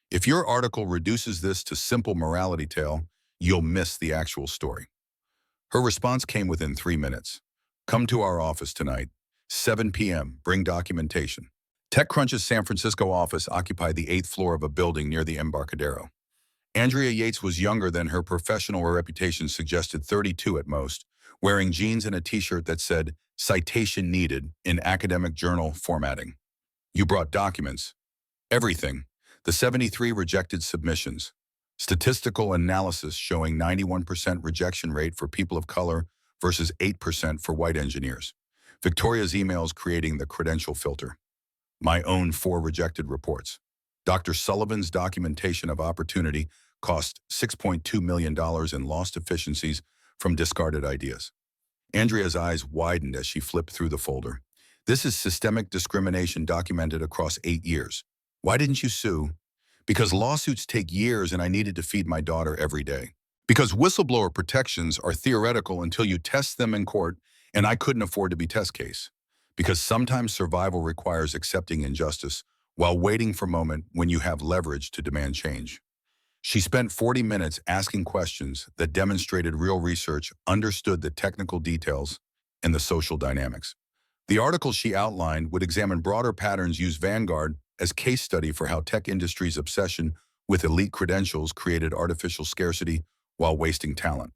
If your article reduces this to simple morality tale, you'll miss the actual story." Her response came within 3 minutes. "Come to our office tonight, 7 p.m., bring documentation." TechCrunch's San Francisco office occupied the 8th floor of a building near the Embarcadero. Andrea Yates was younger than her professional reputation suggested, 32 at most, wearing jeans and a t-shirt that said, "Citation needed," in academic journal formatting. "You brought documents." "Everything." The 73 rejected submissions. Statistical analysis showing 91% rejection rate for people of color versus 8% for white engineers. Victoria's emails creating the credential filter. My own 4 rejected reports. Dr. Sullivan's documentation of opportunity cost $6.2 million in lost efficiencies from discarded ideas. Andrea's eyes widened as she flipped through the folder. "This is systemic discrimination documented across 8 years. Why didn't you sue?" "Because lawsuits take years and I needed to feed my daughter every day." "Because whistleblower protections are theoretical until you test them in court, and I couldn't afford to be test case." "Because sometimes survival requires accepting injustice while waiting for a moment when you have leverage to demand change." She spent 40 minutes asking questions that demonstrated real research, understood the technical details, and the social dynamics. The article she outlined would examine broader patterns, use Vanguard as case study for how tech industry's obsession with elite credentials created artificial scarcity while wasting talent.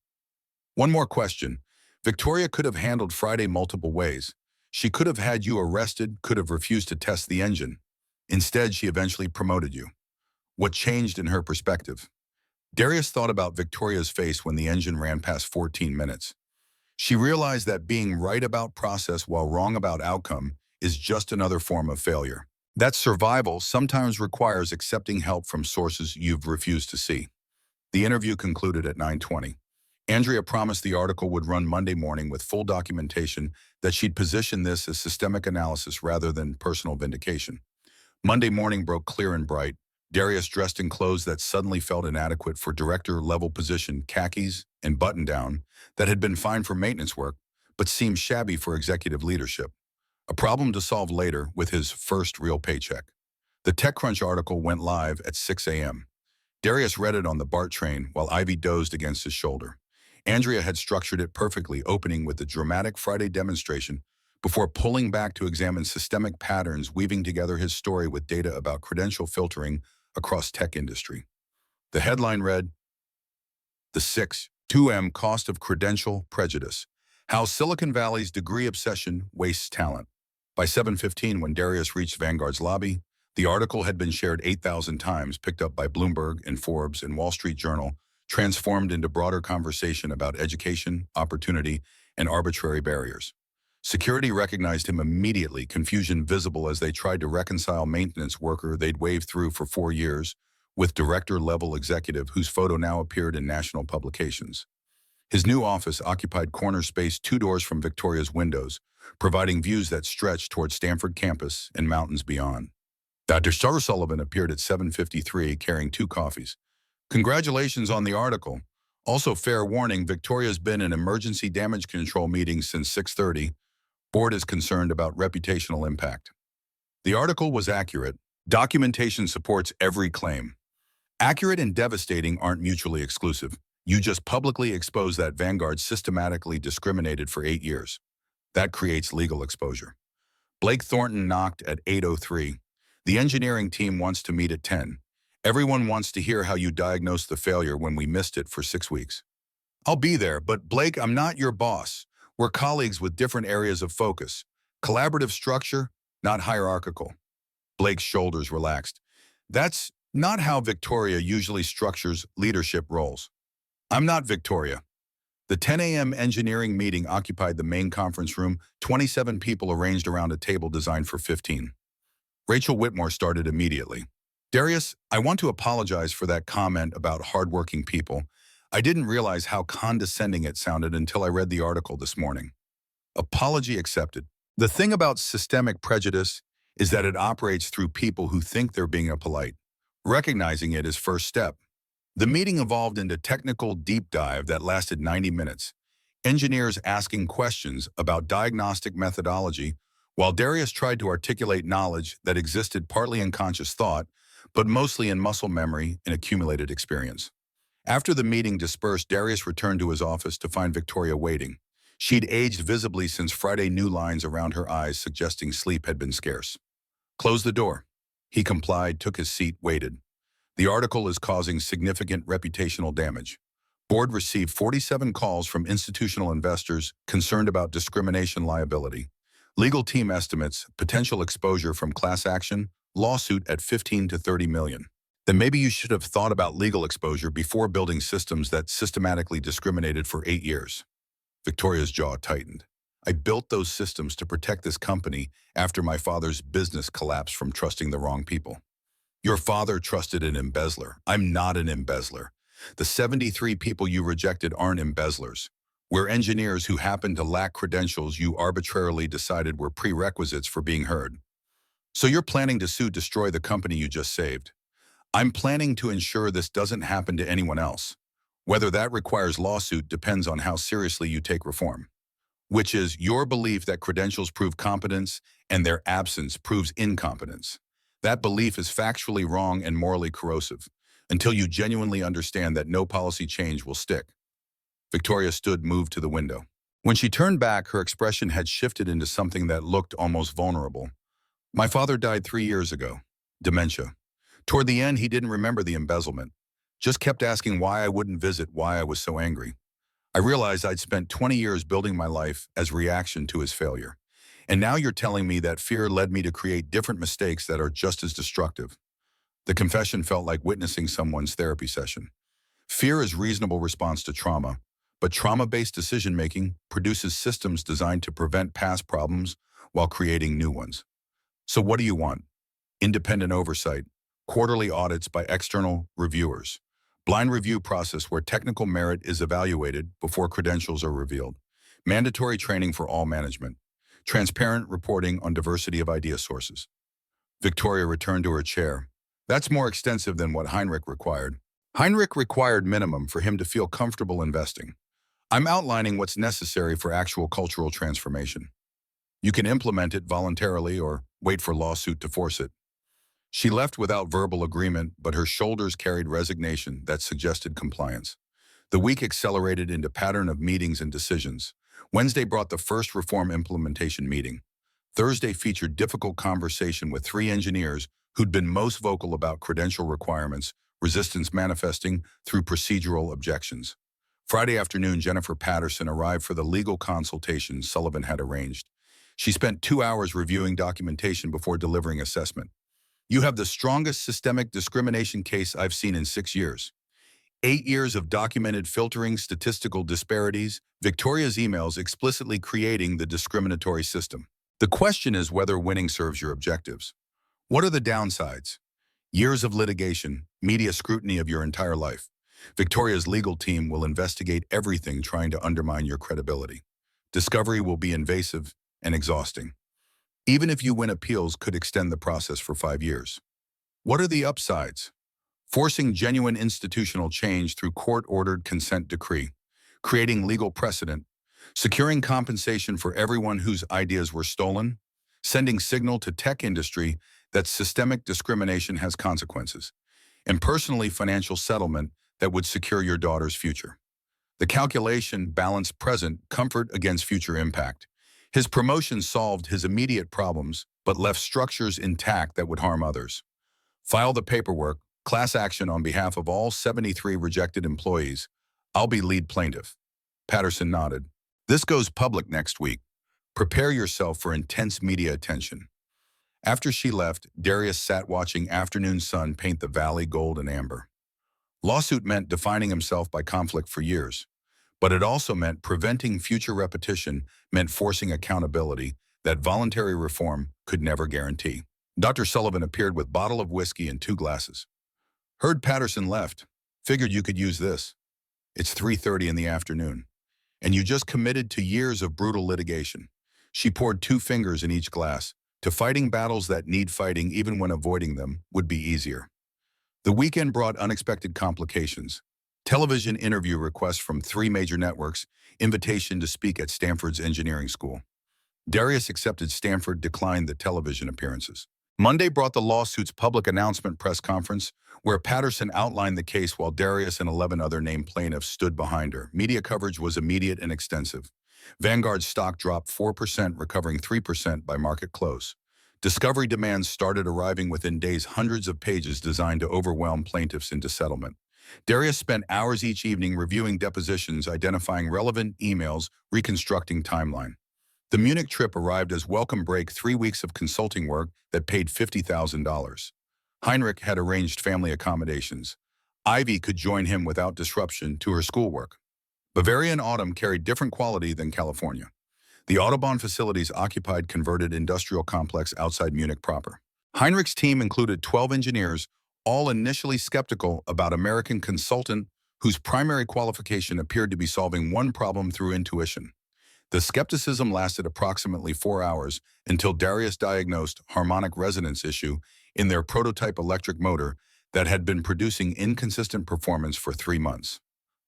One more question. Victoria could have handled Friday multiple ways. She could have had you arrested, could have refused to test the engine. Instead, she eventually promoted you. What changed in her perspective? Darius thought about Victoria's face when the engine ran past 14 minutes. She realized that being right about process while wrong about outcome is just another form of failure. That survival sometimes requires accepting help from sources you've refused to see. The interview concluded at 9:20. Andrea promised the article would run Monday morning with full documentation that she'd position this as systemic analysis rather than personal vindication. Monday morning broke clear and bright. Darius dressed in clothes that suddenly felt inadequate for director-level position, khakis and button-down that had been fine for maintenance work, but seemed shabby for executive leadership. A problem to solve later with his first real paycheck. The TechCrunch article went live at 6 a.m. Darius read it on the BART train while Ivy dozed against his shoulder. Andrea had structured it perfectly, opening with the dramatic Friday demonstration before pulling back to examine systemic patterns, weaving together his story with data about credential filtering across tech industry. The headline read, "The 6-2M Cost of Credential Prejudice: How Silicon Valley's Degree Obsession Wastes Talent." By 7:15, when Darius reached Vanguard's lobby, the article had been shared 8,000 times, picked up by Bloomberg and Forbes and Wall Street Journal, transformed into broader conversation about education, opportunity, and arbitrary barriers. Security recognized him immediately, confusion visible as they tried to reconcile maintenance worker they'd waved through for 4 years with director-level executive whose photo now appeared in national publications. His new office occupied corner space 2 doors from Victoria's windows, providing views that stretched toward Stanford campus and mountains beyond. Dr. Sullivan appeared at 7:53 carrying 2 coffees. "Congratulations on the article. Also, fair warning, Victoria's been in emergency damage control meetings since 6:30. Board is concerned about reputational impact." The article was accurate. Documentation supports every claim. Accurate and devastating aren't mutually exclusive. You just publicly expose that Vanguard systematically discriminated for 8 years. That creates legal exposure. Blake Thornton knocked at 8:03. "The engineering team wants to meet at 10. Everyone wants to hear how you diagnosed the failure when we missed it for 6 weeks." "I'll be there, but Blake, I'm not your boss. We're colleagues with different areas of focus. Collaborative structure, not hierarchical." Blake's shoulders relaxed. "That's not how Victoria usually structures leadership roles." "I'm not Victoria." The 10 a.m. engineering meeting occupied the main conference room, 27 people arranged around a table designed for 15. Rachel Whitmore started immediately. "Darius, I want to apologize for that comment about hardworking people. I didn't realize how condescending it sounded until I read the article this morning." Apology accepted. The thing about systemic prejudice is that it operates through people who think they're being polite. Recognizing it is first step. The meeting evolved into technical deep dive that lasted 90 minutes. Engineers asking questions about diagnostic methodology, while Darius tried to articulate knowledge that existed partly in conscious thought, but mostly in muscle memory and accumulated experience. After the meeting dispersed, Darius returned to his office to find Victoria waiting. She'd aged visibly since Friday, new lines around her eyes suggesting sleep had been scarce. "Close the door." He complied, took his seat, waited. "The article is causing significant reputational damage." Board received 47 calls from institutional investors concerned about discrimination liability. Legal team estimates potential exposure from class action, lawsuit at 15 to 30 million. Then maybe you should have thought about legal exposure before building systems that systematically discriminated for 8 years. Victoria's jaw tightened. "I built those systems to protect this company after my father's business collapsed from trusting the wrong people." "Your father trusted an embezzler. I'm not an embezzler. The 73 people you rejected aren't embezzlers. We're engineers who happen to lack credentials you arbitrarily decided were prerequisites for being heard." "So you're planning to destroy the company you just saved." "I'm planning to ensure this doesn't happen to anyone else. Whether that requires lawsuit depends on how seriously you take reform." Which is your belief that credentials prove competence and their absence proves incompetence. That belief is factually wrong and morally corrosive until you genuinely understand that no policy change will stick. Victoria stood, moved to the window. When she turned back, her expression had shifted into something that looked almost vulnerable. "My father died 3 years ago. Dementia. Toward the end, he didn't remember the embezzlement. Just kept asking why I wouldn't visit, why I was so angry. I realized I'd spent 20 years building my life as reaction to his failure. And now you're telling me that fear led me to create different mistakes that are just as destructive. The confession felt like witnessing someone's therapy session. Fear is reasonable response to trauma, but trauma-based decision-making produces systems designed to prevent past problems while creating new ones. So what do you want? Independent oversight, quarterly audits by external reviewers, blind review process where technical merit is evaluated before credentials are revealed, mandatory training for all management, transparent reporting on diversity of idea sources. Victoria returned to her chair. That's more extensive than what Heinrich required. Heinrich required minimum for him to feel comfortable investing. I'm outlining what's necessary for actual cultural transformation. You can implement it voluntarily or wait for lawsuit to force it. She left without verbal agreement, but her shoulders carried resignation that suggested compliance. The week accelerated into pattern of meetings and decisions. Wednesday brought the first reform implementation meeting. Thursday featured difficult conversation with three engineers who'd been most vocal about credential requirements, resistance manifesting through procedural objections. Friday afternoon, Jennifer Patterson arrived for the legal consultation Sullivan had arranged. She spent 2 hours reviewing documentation before delivering assessment. You have the strongest systemic discrimination case I've seen in 6 years. 8 years of documented filtering, statistical disparities, Victoria's emails explicitly creating the discriminatory system. The question is whether winning serves your objectives. What are the downsides? Years of litigation, media scrutiny of your entire life. Victoria's legal team will investigate everything trying to undermine your credibility. Discovery will be invasive and exhausting. Even if you win, appeals could extend the process for 5 years. What are the upsides? Forcing genuine institutional change through court-ordered consent decree, creating legal precedent, securing compensation for everyone whose ideas were stolen, sending signal to tech industry that systemic discrimination has consequences, and personally financial settlement that would secure your daughter's future. The calculation balanced present comfort against future impact. His promotion solved his immediate problems, but left structures intact that would harm others. File the paperwork, class action on behalf of all 73 rejected employees. I'll be lead plaintiff. Patterson nodded. This goes public next week. Prepare yourself for intense media attention. After she left, Darius sat watching afternoon sun paint the valley gold and amber. Lawsuit meant defining himself by conflict for years, but it also meant preventing future repetition, meant forcing accountability that voluntary reform could never guarantee. Dr. Sullivan appeared with a bottle of whiskey and 2 glasses. Heard Patterson left. Figured you could use this. It's 3:30 in the afternoon, and you just committed to years of brutal litigation. She poured 2 fingers in each glass. To fighting battles that need fighting even when avoiding them would be easier. The weekend brought unexpected complications. Television interview requests from 3 major networks, invitation to speak at Stanford's engineering school. Darius accepted. Stanford declined the television appearances. Monday brought the lawsuit's public announcement press conference, where Patterson outlined the case while Darius and 11 other named plaintiffs stood behind her. Media coverage was immediate and extensive. Vanguard's stock dropped 4%, recovering 3% by market close. Discovery demands started arriving within days, hundreds of pages designed to overwhelm plaintiffs into settlement. Darius spent hours each evening reviewing depositions, identifying relevant emails, reconstructing timeline. The Munich trip arrived as welcome break, 3 weeks of consulting work that paid $50,000. Heinrich had arranged family accommodations. Ivy could join him without disruption to her schoolwork. Bavarian autumn carried different quality than California. The Autobahn facilities occupied converted industrial complex outside Munich proper. Heinrich's team included 12 engineers, all initially skeptical about American consultant whose primary qualification appeared to be solving one problem through intuition. The skepticism lasted approximately 4 hours until Darius diagnosed harmonic resonance issue in their prototype electric motor that had been producing inconsistent performance for 3 months.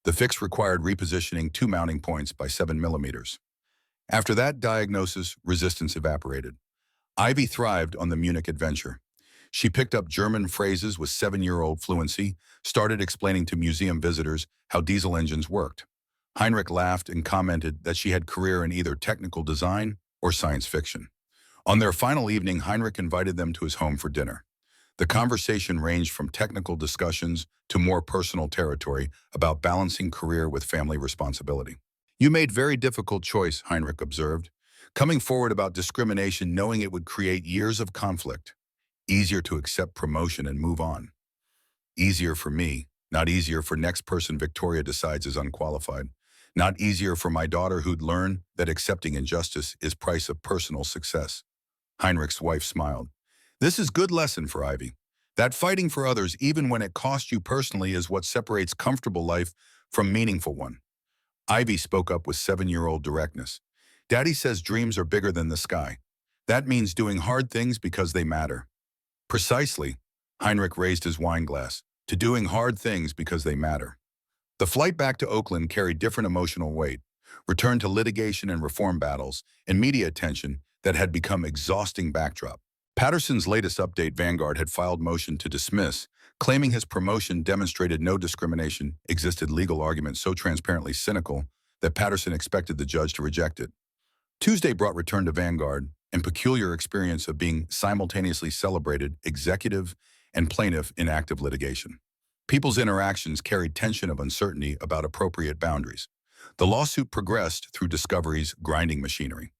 The fix required repositioning 2 mounting points by 7 millimeters. After that diagnosis, resistance evaporated. Ivy thrived on the Munich adventure. She picked up German phrases with 7-year-old fluency, started explaining to museum visitors how diesel engines worked. Heinrich laughed and commented that she had career in either technical design or science fiction. On their final evening, Heinrich invited them to his home for dinner. The conversation ranged from technical discussions to more personal territory about balancing career with family responsibility. You made very difficult choice, Heinrich observed. coming forward about discrimination knowing it would create years of conflict. Easier to accept promotion and move on. Easier for me, not easier for next person Victoria decides is unqualified. Not easier for my daughter who'd learn that accepting injustice is price of personal success. Heinrich's wife smiled. This is good lesson for Ivy. That fighting for others even when it costs you personally is what separates comfortable life from meaningful one. Ivy spoke up with 7-year-old directness. Daddy says dreams are bigger than the sky. That means doing hard things because they matter. Precisely, Heinrich raised his wine glass, to doing hard things because they matter. The flight back to Oakland carried different emotional weight, returned to litigation and reform battles, and media attention that had become exhausting backdrop. Patterson's latest update, Vanguard had filed motion to dismiss, claiming his promotion demonstrated no discrimination, existed legal argument so transparently cynical that Patterson expected the judge to reject it. Tuesday brought return to Vanguard and peculiar experience of being simultaneously celebrated executive and plaintiff in active litigation. People's interactions carried tension of uncertainty about appropriate boundaries. The lawsuit progressed through discovery's grinding machinery.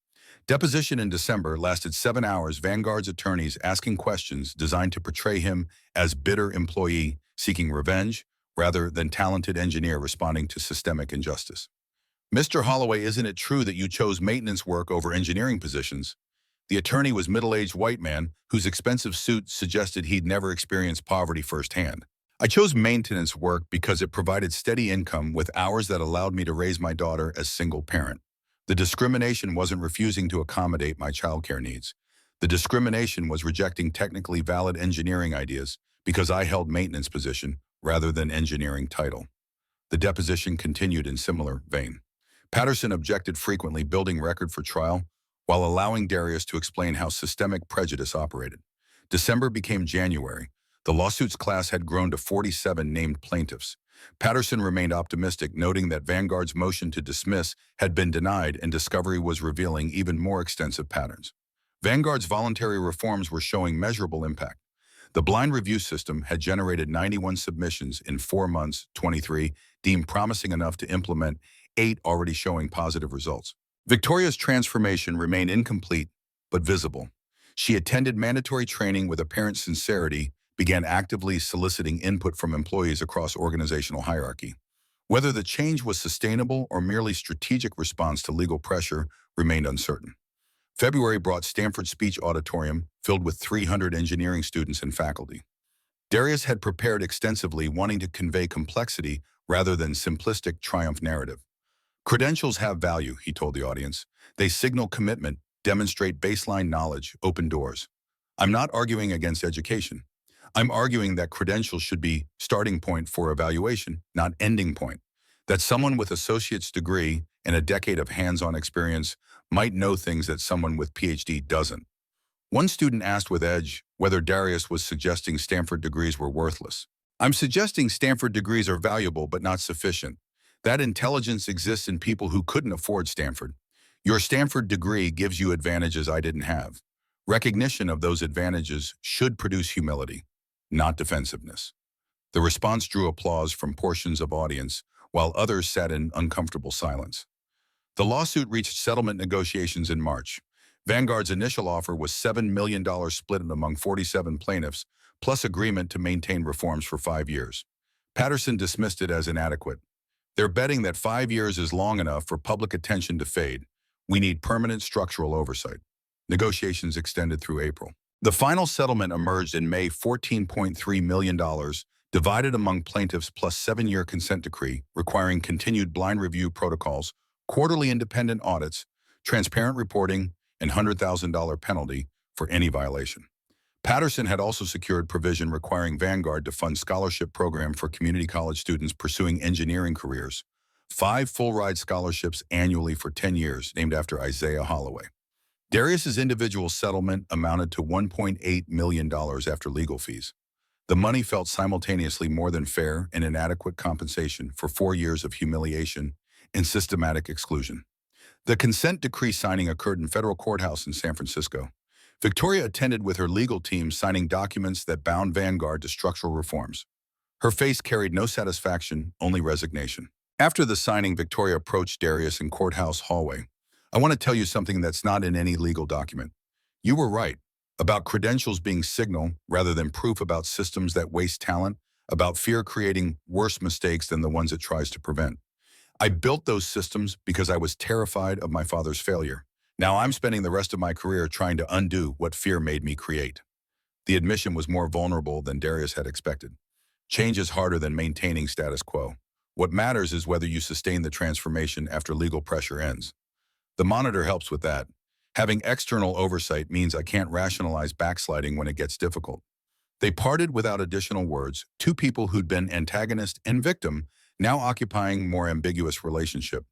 Deposition in December lasted 7 hours, Vanguard's attorneys asking questions designed to portray him as bitter employee seeking revenge rather than talented engineer responding to systemic injustice. Mr. Holloway, isn't it true that you chose maintenance work over engineering positions? The attorney was a middle-aged white man whose expensive suit suggested he'd never experienced poverty firsthand. I chose maintenance work because it provided steady income with hours that allowed me to raise my daughter as single parent. The discrimination wasn't refusing to accommodate my childcare needs. The discrimination was rejecting technically valid engineering ideas because I held maintenance position rather than engineering title. The deposition continued in similar vein. Patterson objected frequently, building record for trial, while allowing Darius to explain how systemic prejudice operated. December became January. The lawsuit's class had grown to 47 named plaintiffs. Patterson remained optimistic, noting that Vanguard's motion to dismiss had been denied and discovery was revealing even more extensive patterns. Vanguard's voluntary reforms were showing measurable impact. The blind review system had generated 91 submissions in 4 months, 23, deemed promising enough to implement, 8 already showing positive results. Victoria's transformation remained incomplete, but visible. She attended mandatory training with apparent sincerity, began actively soliciting input from employees across organizational hierarchy. Whether the change was sustainable or merely strategic response to legal pressure remained uncertain. February brought Stanford Speech Auditorium, filled with 300 engineering students and faculty. Darius had prepared extensively, wanting to convey complexity rather than simplistic triumph narrative. Credentials have value, he told the audience. They signal commitment, demonstrate baseline knowledge, open doors. I'm not arguing against education. I'm arguing that credentials should be starting point for evaluation, not ending point. That someone with associate's degree and a decade of hands-on experience might know things that someone with PhD doesn't. One student asked with edge whether Darius was suggesting Stanford degrees were worthless. I'm suggesting Stanford degrees are valuable but not sufficient. That intelligence exists in people who couldn't afford Stanford. Your Stanford degree gives you advantages I didn't have. Recognition of those advantages should produce humility, not defensiveness. The response drew applause from portions of audience, while others sat in uncomfortable silence. The lawsuit reached settlement negotiations in March. Vanguard's initial offer was $7 million split among 47 plaintiffs, plus agreement to maintain reforms for 5 years. Patterson dismissed it as inadequate. They're betting that 5 years is long enough for public attention to fade. We need permanent structural oversight. Negotiations extended through April. The final settlement emerged in May, $14.3 million, divided among plaintiffs plus 7-year consent decree, requiring continued blind review protocols, quarterly independent audits, transparent reporting, and $100,000 penalty for any violation. Patterson had also secured provision requiring Vanguard to fund scholarship program for community college students pursuing engineering careers, 5 full-ride scholarships annually for 10 years, named after Isaiah Holloway. Darius's individual settlement amounted to $1.8 million after legal fees. The money felt simultaneously more than fair and inadequate compensation for 4 years of humiliation and systematic exclusion. The consent decree signing occurred in federal courthouse in San Francisco. Victoria attended with her legal team, signing documents that bound Vanguard to structural reforms. Her face carried no satisfaction, only resignation. After the signing, Victoria approached Darius in courthouse hallway. I want to tell you something that's not in any legal document. You were right about credentials being signal rather than proof, about systems that waste talent, about fear creating worse mistakes than the ones it tries to prevent. I built those systems because I was terrified of my father's failure. Now I'm spending the rest of my career trying to undo what fear made me create. The admission was more vulnerable than Darius had expected. Change is harder than maintaining status quo. What matters is whether you sustain the transformation after legal pressure ends. The monitor helps with that. Having external oversight means I can't rationalize backsliding when it gets difficult. They parted without additional words, two people who'd been antagonist and victim, now occupying more ambiguous relationship.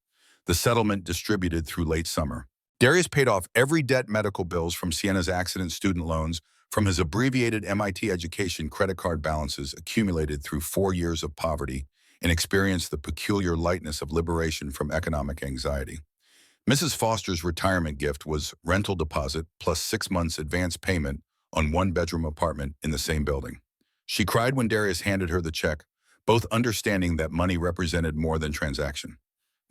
The settlement distributed through late summer. Darius paid off every debt, medical bills from Sienna's accident, student loans, from his abbreviated MIT education, credit card balances accumulated through 4 years of poverty, and experienced the peculiar lightness of liberation from economic anxiety. Mrs. Foster's retirement gift was rental deposit plus 6 months advance payment on one-bedroom apartment in the same building. She cried when Darius handed her the check, both understanding that money represented more than transaction.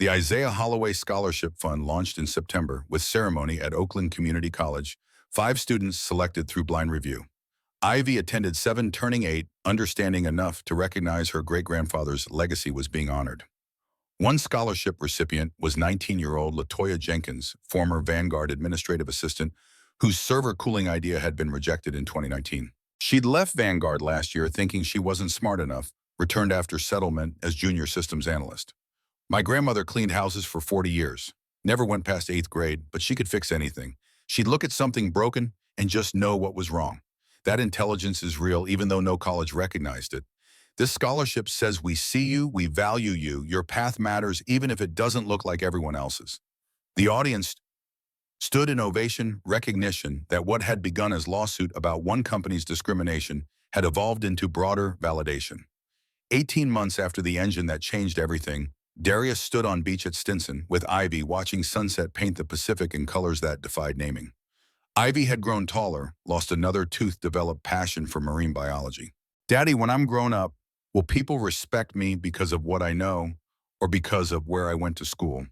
The Isaiah Holloway Scholarship Fund launched in September with ceremony at Oakland Community College, 5 students selected through blind review. Ivy attended 7, turning 8, understanding enough to recognize her great-grandfather's legacy was being honored. One scholarship recipient was 19-year-old Latoya Jenkins, former Vanguard administrative assistant, whose server cooling idea had been rejected in 2019. She'd left Vanguard last year thinking she wasn't smart enough, returned after settlement as junior systems analyst. My grandmother cleaned houses for 40 years, never went past 8th grade, but she could fix anything. She'd look at something broken and just know what was wrong. That intelligence is real even though no college recognized it. This scholarship says we see you, we value you, your path matters even if it doesn't look like everyone else's. The audience stood in ovation, recognition that what had begun as lawsuit about one company's discrimination had evolved into broader validation. 18 months after the engine that changed everything, Darius stood on beach at Stinson with Ivy watching sunset paint the Pacific in colors that defied naming. Ivy had grown taller, lost another tooth, developed passion for marine biology. Daddy, when I'm grown up, will people respect me because of what I know or because of where I went to school?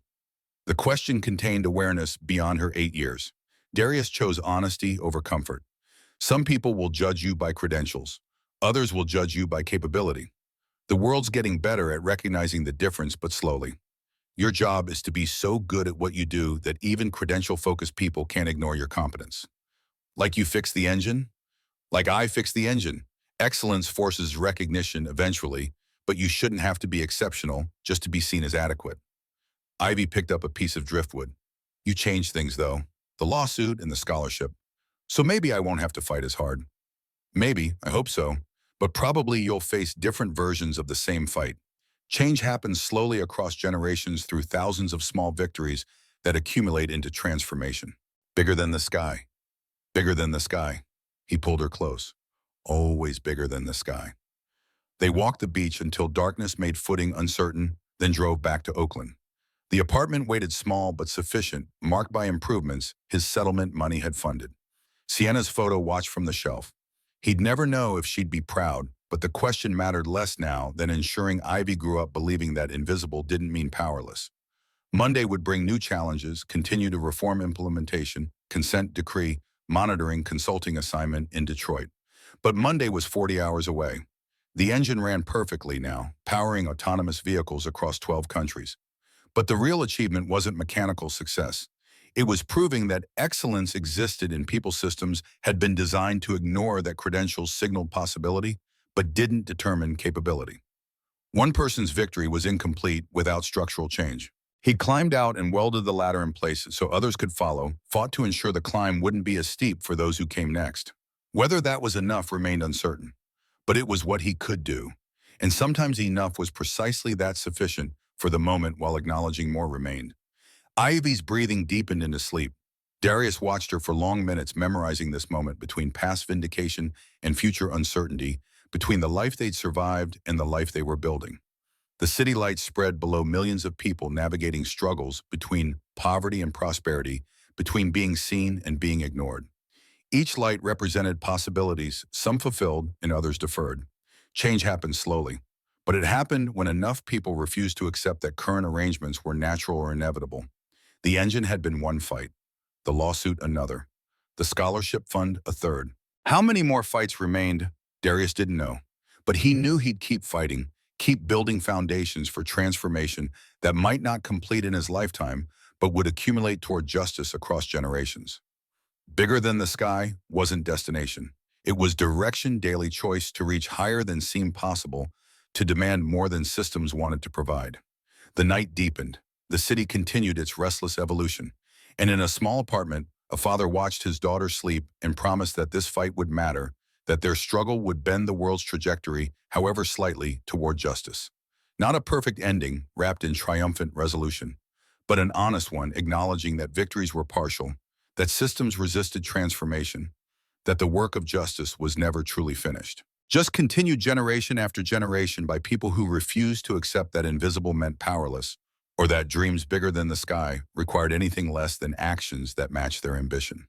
The question contained awareness beyond her 8 years. Darius chose honesty over comfort. Some people will judge you by credentials. Others will judge you by capability. The world's getting better at recognizing the difference, but slowly. Your job is to be so good at what you do that even credential-focused people can't ignore your competence. Like you fix the engine? Like I fix the engine. Excellence forces recognition eventually, but you shouldn't have to be exceptional just to be seen as adequate. Ivy picked up a piece of driftwood. You changed things, though. The lawsuit and the scholarship. So maybe I won't have to fight as hard. Maybe, I hope so. But probably you'll face different versions of the same fight. Change happens slowly across generations through thousands of small victories that accumulate into transformation. Bigger than the sky. Bigger than the sky. He pulled her close. Always bigger than the sky. They walked the beach until darkness made footing uncertain, then drove back to Oakland. The apartment waited, small but sufficient, marked by improvements his settlement money had funded. Sienna's photo watched from the shelf. He'd never know if she'd be proud, but the question mattered less now than ensuring Ivy grew up believing that invisible didn't mean powerless. Monday would bring new challenges, continue to reform implementation, consent decree, monitoring, consulting assignment in Detroit. But Monday was 40 hours away. The engine ran perfectly now, powering autonomous vehicles across 12 countries. But the real achievement wasn't mechanical success. It was proving that excellence existed in people systems had been designed to ignore that credentials signaled possibility, but didn't determine capability. One person's victory was incomplete without structural change. He climbed out and welded the ladder in place so others could follow, fought to ensure the climb wouldn't be as steep for those who came next. Whether that was enough remained uncertain, but it was what he could do. And sometimes enough was precisely that, sufficient for the moment while acknowledging more remained. Ivy's breathing deepened into sleep. Darius watched her for long minutes, memorizing this moment between past vindication and future uncertainty, between the life they'd survived and the life they were building. The city lights spread below millions of people navigating struggles between poverty and prosperity, between being seen and being ignored. Each light represented possibilities, some fulfilled and others deferred. Change happened slowly, but it happened when enough people refused to accept that current arrangements were natural or inevitable. The engine had been one fight, the lawsuit another, the scholarship fund a third. How many more fights remained, Darius didn't know. But he knew he'd keep fighting, keep building foundations for transformation that might not complete in his lifetime, but would accumulate toward justice across generations. Bigger than the sky wasn't destination. It was direction, daily choice to reach higher than seemed possible, to demand more than systems wanted to provide. The night deepened. The city continued its restless evolution. And in a small apartment, a father watched his daughter sleep and promised that this fight would matter, that their struggle would bend the world's trajectory, however slightly, toward justice. Not a perfect ending wrapped in triumphant resolution, but an honest one acknowledging that victories were partial, that systems resisted transformation, that the work of justice was never truly finished. Just continued generation after generation by people who refused to accept that invisible meant powerless, or that dreams bigger than the sky required anything less than actions that matched their ambition.